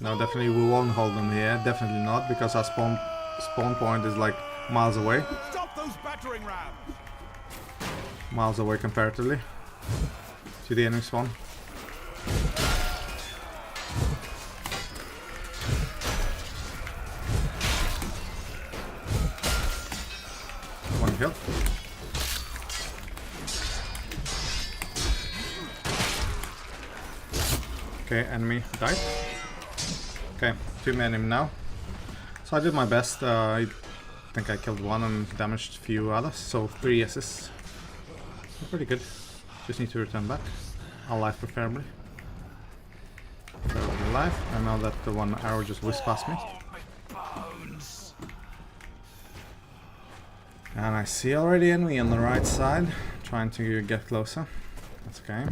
No, definitely we won't hold them here. Definitely not, because our spawn point is like miles away. Stop those battering rams. Miles away comparatively to the enemy spawn. One kill. Okay, enemy died. Okay, 2 men him now. So I did my best. I think I killed one and damaged a few others, so 3 assists. Pretty good. Just need to return back. Alive preferably. Preferably alive. I know that the one arrow just whizzed past me. And I see already enemy on the right side, trying to get closer. That's okay.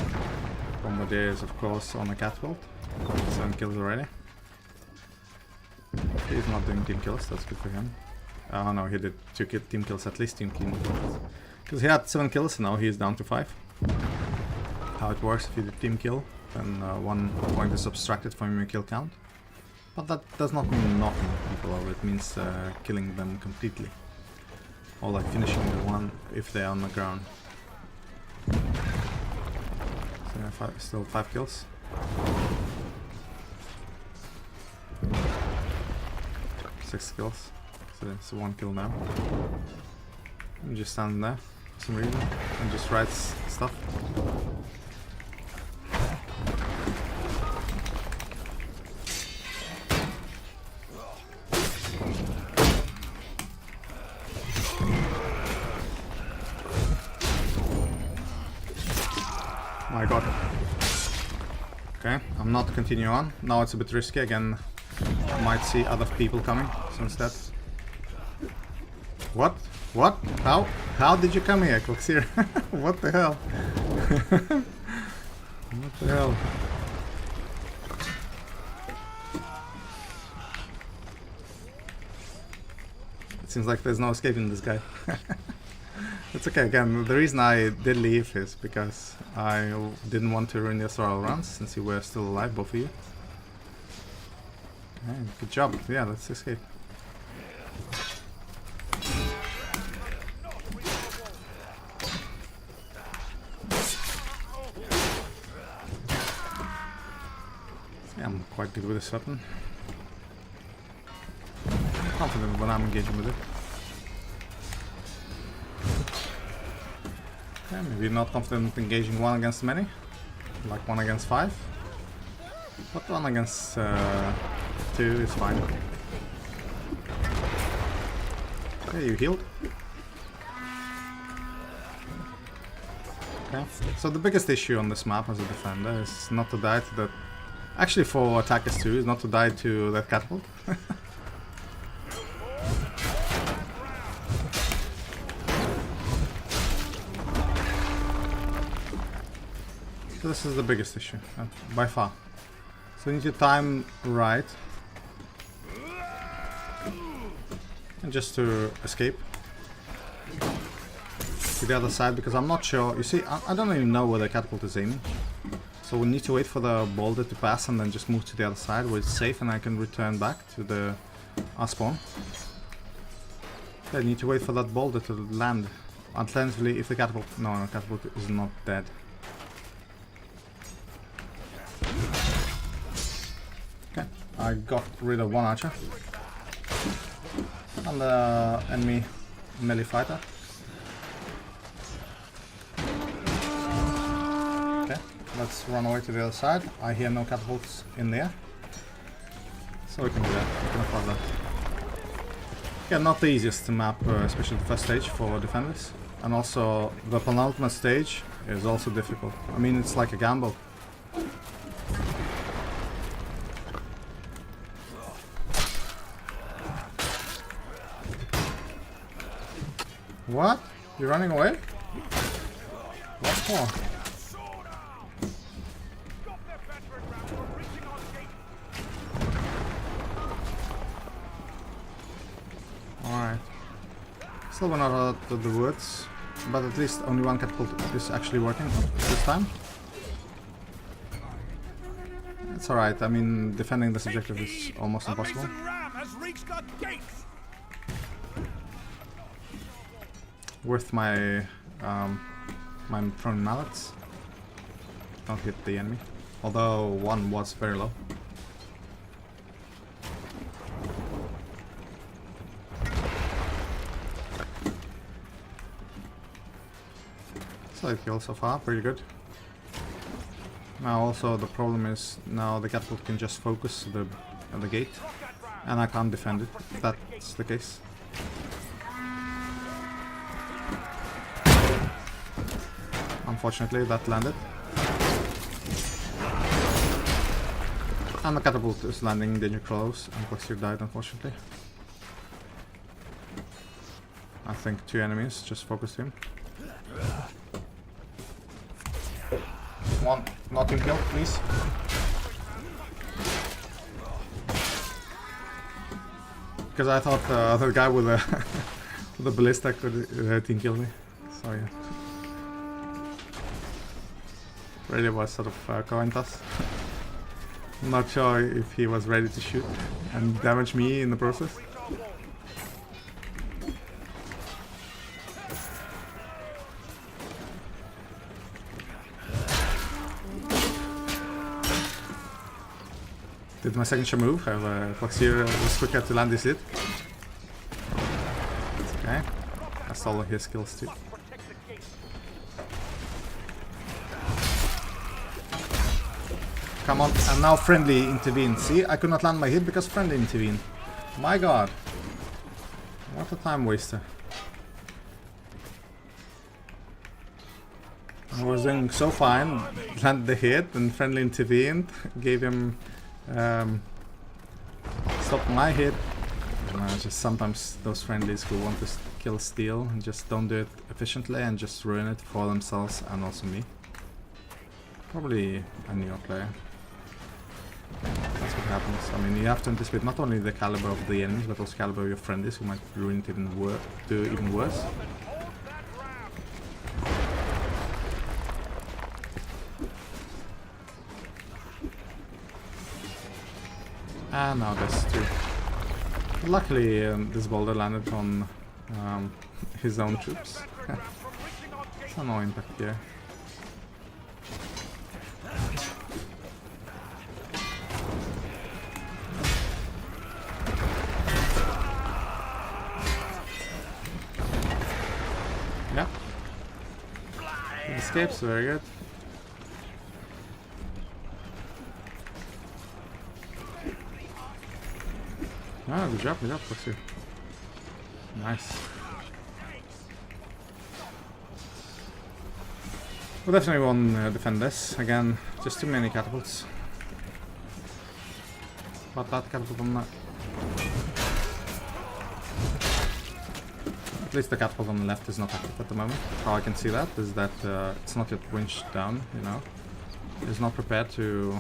Bombardier is of course on the catapult. 7 kills already. He's not doing team kills, that's good for him. Oh no, he did 2 team kills, at least 2 team kills. Because he had 7 kills, now he's down to 5. How it works, if you do team kill, then 1 point is subtracted from your kill count. But that does not mean knocking people over, it means killing them completely. Or like finishing the one if they're on the ground. So yeah, still 5 kills. Six kills. So it's 1 kill now. I'm just standing there for some reason and just writes stuff. My god. Okay, I'm not continuing on. Now it's a bit risky again. I might see other people coming, so instead. What? What? How? How did you come here, Coxier? What the hell? What the hell? It seems like there's no escaping this guy. It's okay, again, the reason I did leave is because I didn't want to ruin your survival runs, since you were still alive, both of you. Okay, good job. Yeah, let's escape. quite good with this weapon. Confident when I'm engaging with it. Okay, maybe not confident engaging 1 against many, like 1 against 5. But 1 against 2 is fine. Okay, you healed. Okay, so the biggest issue on this map as a defender is not to die to the... Actually for attackers too, is not to die to that catapult. So this is the biggest issue, by far. So you need to time right. And just to escape to the other side, because I'm not sure. You see, I don't even know where the catapult is aiming. So we need to wait for the boulder to pass and then just move to the other side where it's safe and I can return back to our spawn. I need to wait for that boulder to land. Alternatively, if the catapult... No, the catapult is not dead. Okay, I got rid of 1 archer. And the enemy melee fighter. Okay, let's run away to the other side. I hear no catapults in there. So we can do that, we can afford that. Yeah, not the easiest map, especially the first stage for defenders. And also the penultimate stage is also difficult. I mean, it's like a gamble. What? You're running away? What for? Alright. Still we're not out of the woods, but at least only 1 catapult is actually working this time. It's alright, I mean, defending this objective is almost impossible. Worth my my thrown mallets. Don't hit the enemy. Although 1 was very low. Solid kill so far, pretty good. Now also the problem is now the catapult can just focus the gate, and I can't defend it if that's the case. Unfortunately, that landed. And the catapult is landing danger close, and Plexir died, unfortunately. I think 2 enemies just focused him. 1, not in kill, please. Because I thought the other guy with the with the ballista could team kill me. So yeah. Really was sort of coin toss. I'm not sure if he was ready to shoot and damage me in the process. Did my signature move. Have Plexir was quicker to land this hit. It's okay. I stole his skills too. Come on, and now friendly intervened. See, I could not land my hit because friendly intervened. My god. What a time waster. I was doing so fine, landed the hit, and friendly intervened, gave him... stopped my hit. Just sometimes those friendlies who want to kill steal and just don't do it efficiently and just ruin it for themselves and also me. Probably a newer player. That's what happens. I mean, you have to anticipate not only the caliber of the enemies, but also caliber of your friendlies who might ruin it even do even worse. And now there's 2. Luckily, this boulder landed on his own troops. So no impact here. Yeah. He escapes, very good. Ah, good job, Foxy. Nice. We definitely won't defend this. Again, just too many catapults. But that catapult on that. At least the catapult on the left is not active at the moment. How I can see that is that it's not yet winched down, you know. It's not prepared to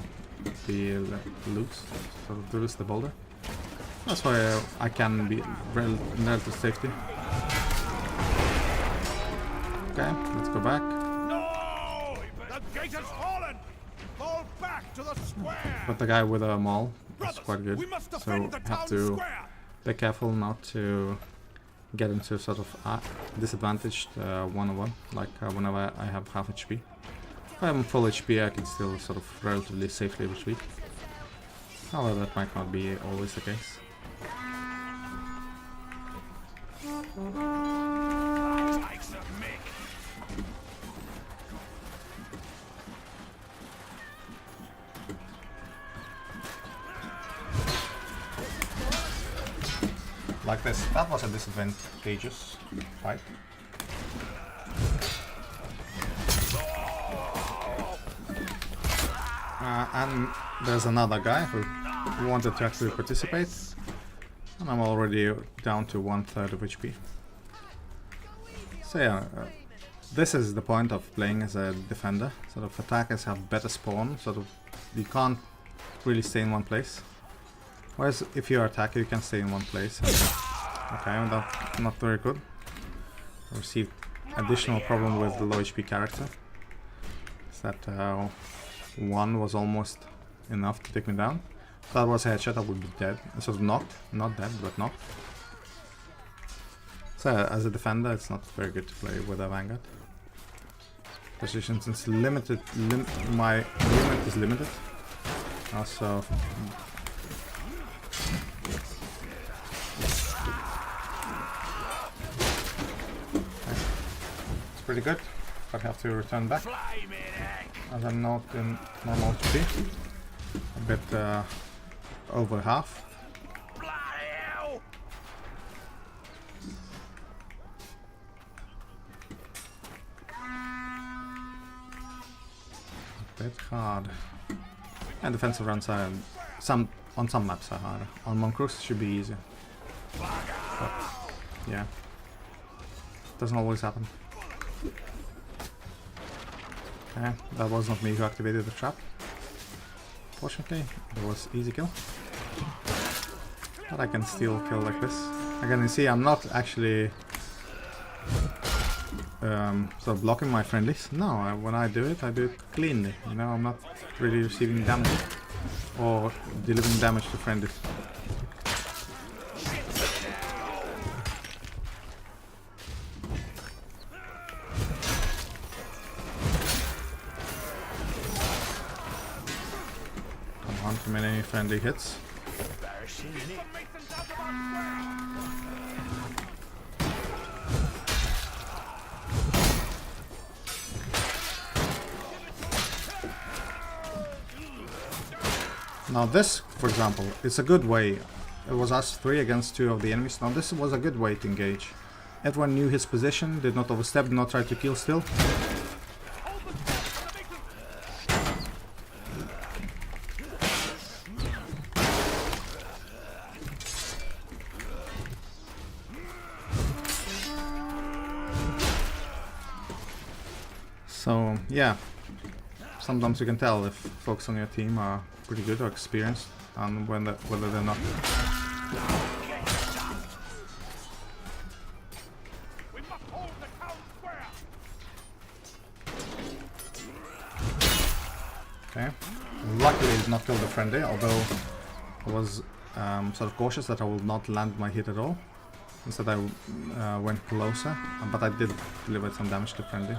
be loose, so to lose the boulder. That's why I can be in relative safety. Okay, let's go back. No! The gate has fallen! Fall back to the square! But the guy with a maul is quite good, we must so defend the have town to square! be careful not to get into sort of disadvantaged 1-on-1, like whenever I have half HP. If I'm full HP, I can still sort of relatively safely retreat. However, that might not be always the case. Like this. That was a disadvantageous fight. And there's another guy who wanted to actually participate. And I'm already down to 1/3 of HP. So yeah, this is the point of playing as a defender. Sort of attackers have better spawn, sort of you can't really stay in one place. Whereas if you're attacker, you can stay in one place. Okay, well, that's not very good. I received additional problem with the low HP character. Is that 1 was almost enough to take me down. If that was a headshot, I would be dead. Sort of knocked, not dead, but knocked. So as a defender, it's not very good to play with a Vanguard. Especially since limited, my movement is limited. Also. Pretty good, but I have to return back as I'm not in normal HP. A bit over half. A bit hard. And defensive runs are on some maps are harder. On Monkrux it should be easier. But yeah, doesn't always happen. Okay, that was not me who activated the trap. Fortunately, it was easy kill. But I can still kill like this. Again, you see I'm not actually sort of blocking my friendlies. No, when I do it cleanly. You know, I'm not really receiving damage or delivering damage to friendlies. Too many friendly hits. Now this, for example, is a good way. It was us 3 against 2 of the enemies. Now this was a good way to engage. Everyone knew his position, did not overstep, did not try to kill still. So yeah, sometimes you can tell if folks on your team are pretty good or experienced, and whether they're not. Okay, luckily I did not kill the friendly, although I was sort of cautious that I will not land my hit at all. Instead I went closer, but I did deliver some damage to friendly.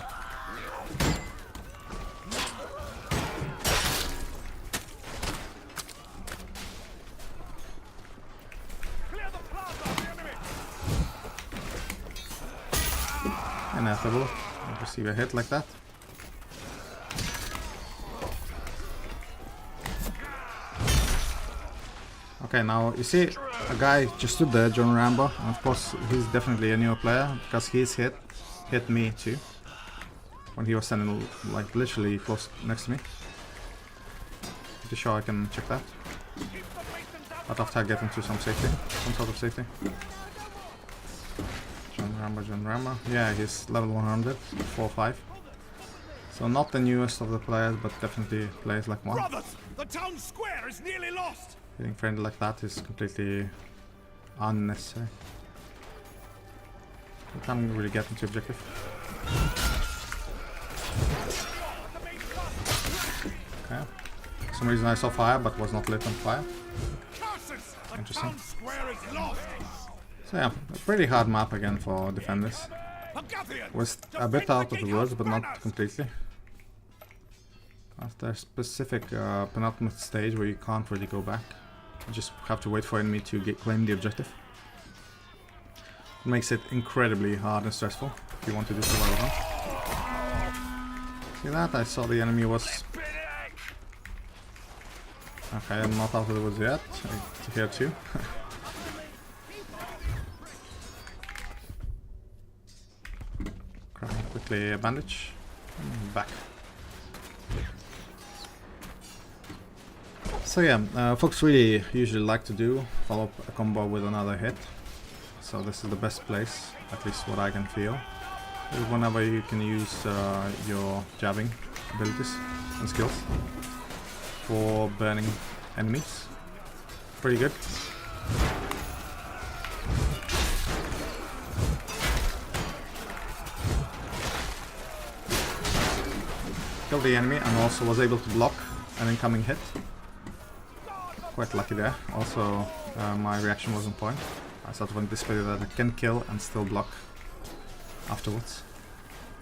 inevitable. Receive a hit like that. Okay, now you see a guy just stood there, John Rambo, and of course he's definitely a newer player because his hit me too when he was standing like literally close next to me. Pretty sure I can check that. But after I get into some safety, some sort of safety. John Rambo. Yeah, he's level 100, 4-5. So not the newest of the players, but definitely plays like one. Brothers, the town square is nearly lost. Hitting friendly like that is completely unnecessary. We can't really get into objective. Okay. For some reason I saw fire, but was not lit on fire. Curses, the Interesting. town square is lost. So yeah, a pretty hard map again for defenders. Agathian, Was a bit out of the woods, but not completely. After a specific penultimate stage where you can't really go back. You just have to wait for enemy to claim the objective. It makes it incredibly hard and stressful if you want to do survival. See that? I saw the enemy was... Okay, I'm not out of the woods yet. It's here too. Crying quickly a bandage. Back. So yeah, folks really usually like to do follow up a combo with another hit. So this is the best place, at least what I can feel. Whenever you can use your jabbing abilities and skills for burning enemies. Pretty good. Killed the enemy and also was able to block an incoming hit. Quite lucky there. Also, my reaction was on point. I sort of anticipated that I can kill and still block afterwards.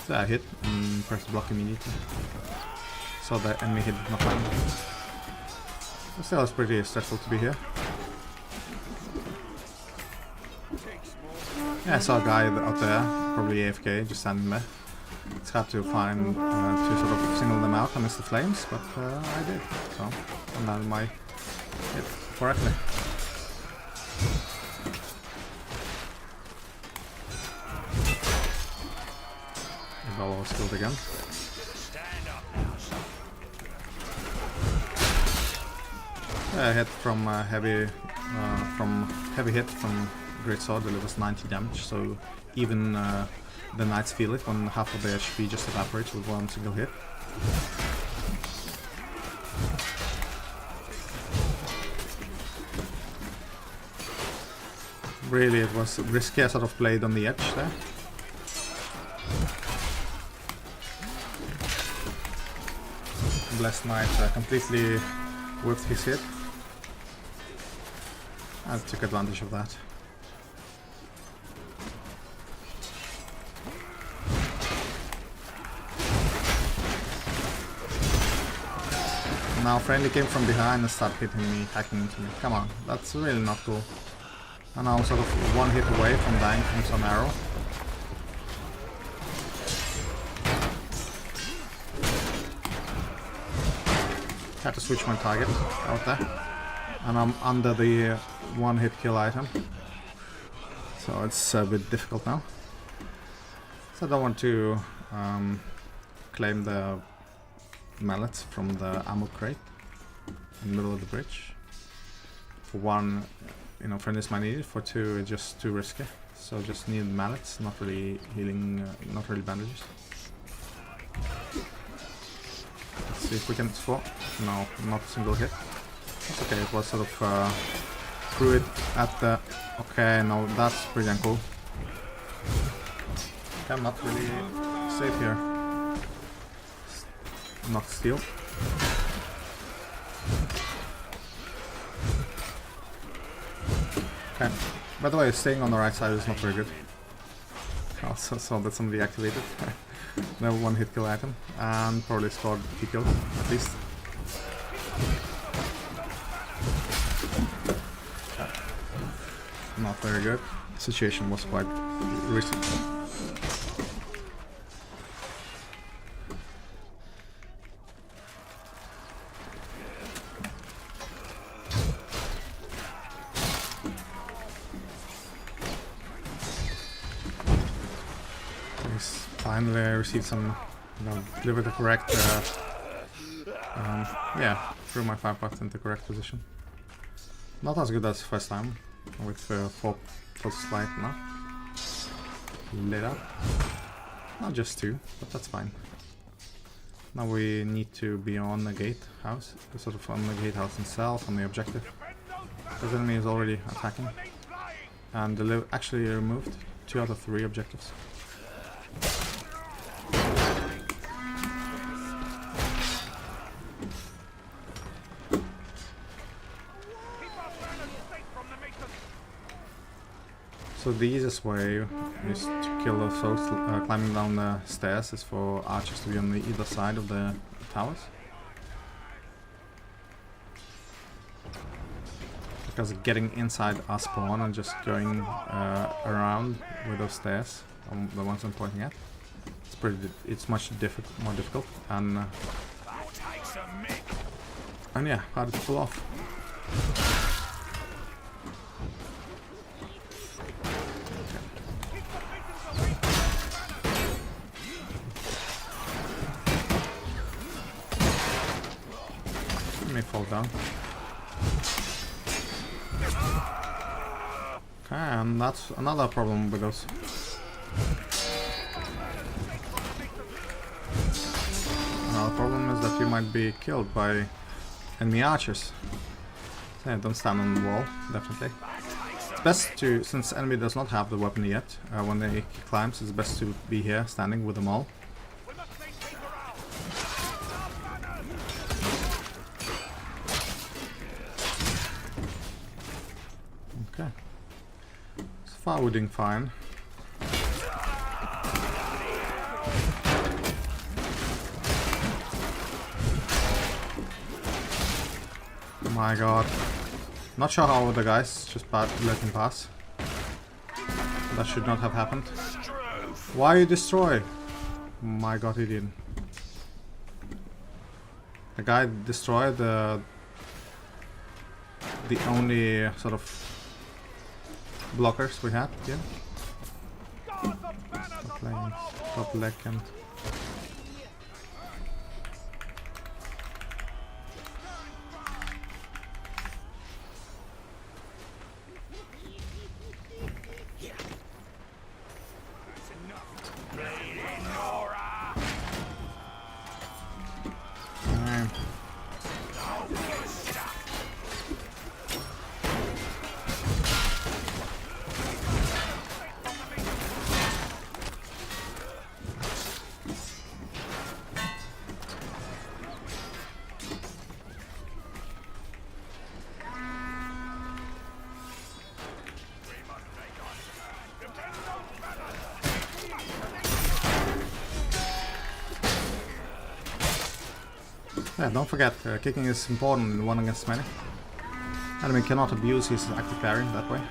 So I hit and pressed block immediately. So the enemy hit did not land. But still, it's pretty stressful to be here. Yeah, I saw a guy out there, probably AFK, just standing there. It's hard to find, to sort of single them out amidst the flames, but I did. So, I landed my hit correctly. Ebola was killed again. Yeah, hit from heavy hit from Great Sword delivers 90 damage, so even the knights feel it when half of their HP just evaporates with one single hit. Really, it was risky. I sort of played on the edge there. Blessed Knight completely whiffed his hit. I took advantage of that. Now friendly came from behind and started hitting me, hacking into me. Come on, that's really not cool. And I'm sort of one hit away from dying from some arrow. Had to switch my target out there. And I'm under the one hit kill item. So it's a bit difficult now. So I don't want to claim the mallets from the ammo crate in the middle of the bridge. For one, you know, friendlies might need it. For two, it's just too risky. So just need mallets, not really healing, not really bandages. Let's see if we can score. No, not a single hit. That's okay, it was sort of threw it at the... Okay, no, that's pretty uncool. Okay, I'm not really safe here. Not steal. Okay. By the way, staying on the right side is not very good. I also saw that somebody activated. Never one hit kill item. And probably scored 2 kills, at least. Not very good. The situation was quite risky. Finally, I received some, delivered the correct, yeah, threw my 5 bucks into the correct position. Not as good as first time, with 4 plus light now. Lit up. Not just 2, but that's fine. Now we need to be on the gatehouse, sort of on the gatehouse itself, on the objective. Because the enemy is already attacking. And actually removed 2 out of 3 objectives. So the easiest way is to kill those foes climbing down the stairs is for archers to be on the either side of the towers. Because getting inside our spawn and just going around with those stairs, the ones I'm pointing at, it's much more difficult and yeah, harder to pull off. May fall down. Okay, and that's another problem with those. Another problem is that you might be killed by enemy archers. So yeah, don't stand on the wall, definitely. It's best to, since enemy does not have the weapon yet, when they climbs, it's best to be here standing with them all. Okay. So far we're doing fine. My god. Not sure how the guys just let him pass. That should not have happened. Why you destroy? My god, he didn't. The guy destroyed the only sort of blockers we had here. Top leg and yeah, don't forget, kicking is important in 1 against many. Enemy cannot abuse his active parry that way.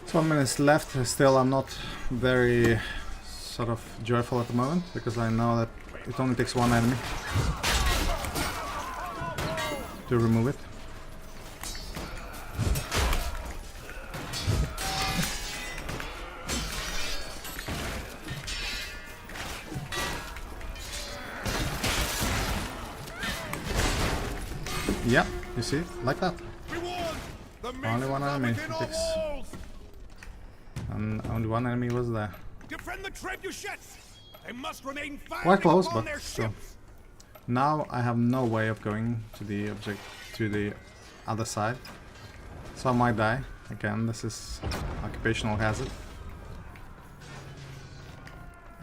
So 1 minute left. Still, I'm not very sort of joyful at the moment because I know that it only takes 1 enemy to remove it. Yep, you see, like that. Only 1 enemy takes, and only 1 enemy was there. Defend the trebuchets. They must remain Quite close, upon but their still. ships. Now I have no way of going to the other side, so I might die again. This is occupational hazard,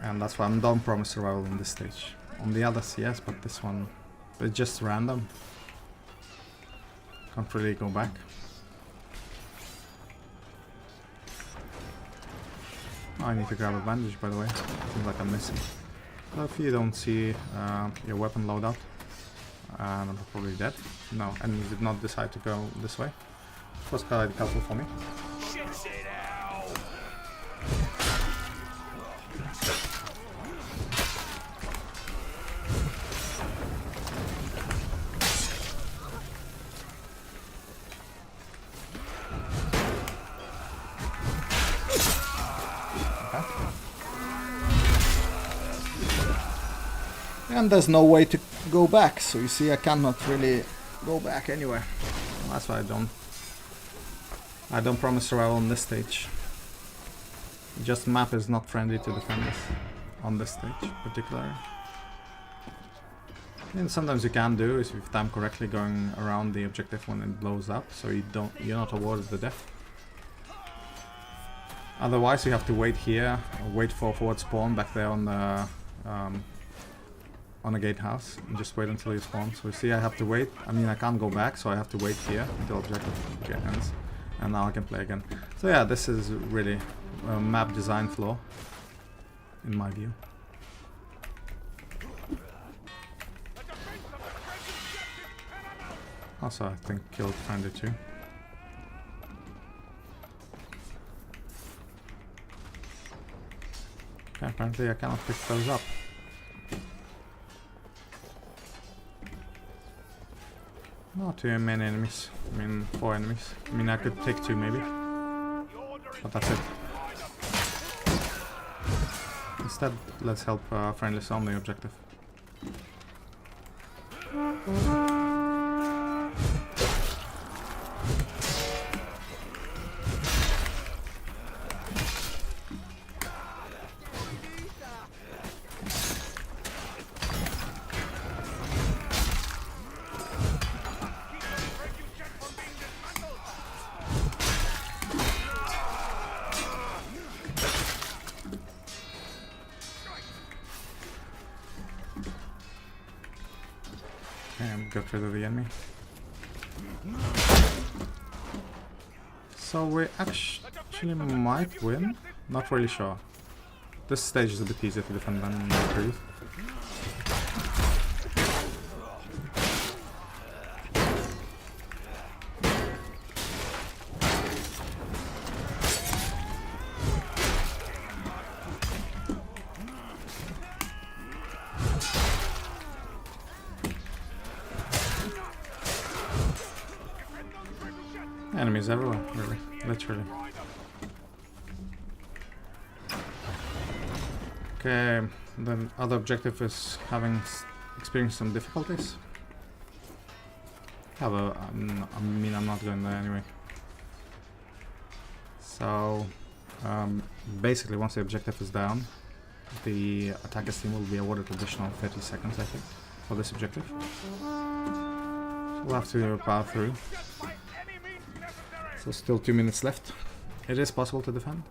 and that's why I don't promise survival in this stage. On the others, yes, but this one, it's just random. Can't really go back. Oh, I need to grab a bandage, by the way. Seems like I'm missing. So if you don't see your weapon loadout, I'm probably dead. No, enemies did not decide to go this way. It was quite helpful for me. And there's no way to go back, so you see I cannot really go back anywhere. That's why I don't promise survival on this stage. Just map is not friendly to defenders on this stage particularly. And sometimes you can do is if you time correctly going around the objective when it blows up, so you're not awarded the death. Otherwise you have to wait here, wait for forward spawn back there on the gatehouse, and just wait until you spawn. So you see I have to wait, I mean I can't go back, so I have to wait here until objective ends, and now I can play again. So yeah, this is really a map design flaw, in my view. Also I think killed friendly too. Okay, apparently I cannot pick those up. Not too many enemies. I mean, 4 enemies. I mean, I could take 2 maybe. But that's it. Instead, let's help friendlies on the objective. And got rid of the enemy. So we actually might win. Not really sure. This stage is a bit easier to defend than the truth. Enemies everywhere, really, literally. Okay, the other objective is experienced some difficulties. I mean, I'm not going there anyway. So, basically, once the objective is down, the attackers team will be awarded additional 30 seconds, I think, for this objective. So we'll have to power through. So still 2 minutes left. It is possible to defend.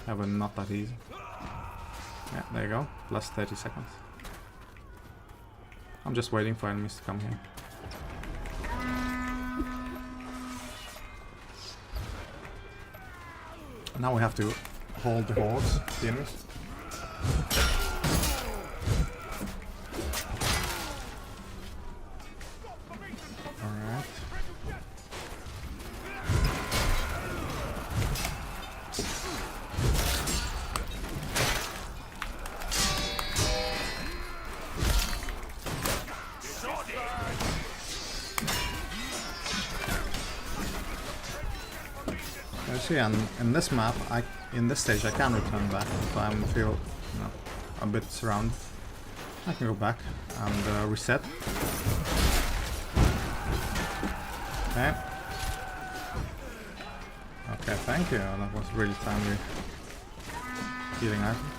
However, not that easy. Yeah, there you go. Plus 30 seconds. I'm just waiting for enemies to come here. Now we have to hold the hordes, the enemies. And in this map, in this stage, I can return back if I feel a bit surrounded. I can go back and reset. Okay. Okay, thank you. That was really timely healing item.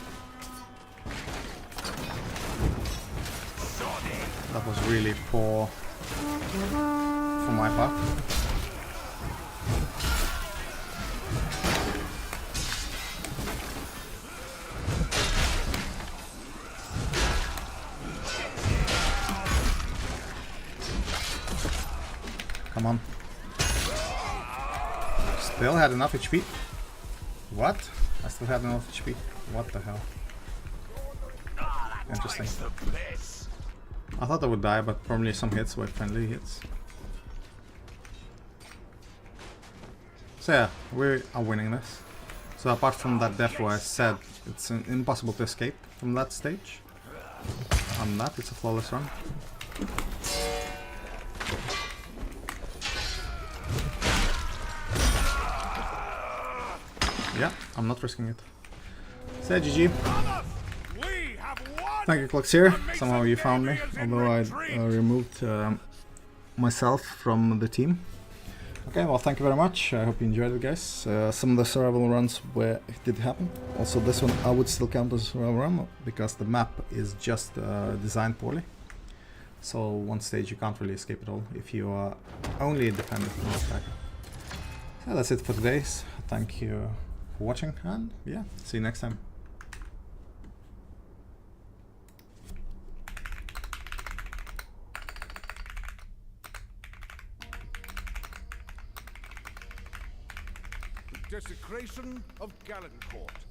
That was really poor for my part. Come on. Still had enough HP. What? I still had enough HP. What the hell? Interesting. I thought I would die, but probably some hits were friendly hits. So yeah, we are winning this. So apart from that death where I said it's impossible to escape from that stage, on that it's a flawless run. Yeah, I'm not risking it. Say GG. We have won! Thank you, Cloxier. Somehow you found me, although I removed myself from the team. Okay, well, thank you very much. I hope you enjoyed it, guys. Some of the survival runs where it did happen. Also, this one I would still count as a survival run because the map is just designed poorly. So one stage you can't really escape at all if you are only dependent on the attacker. So that's it for today. Thank you for watching, and yeah, see you next time. Desecration of Gallencourt.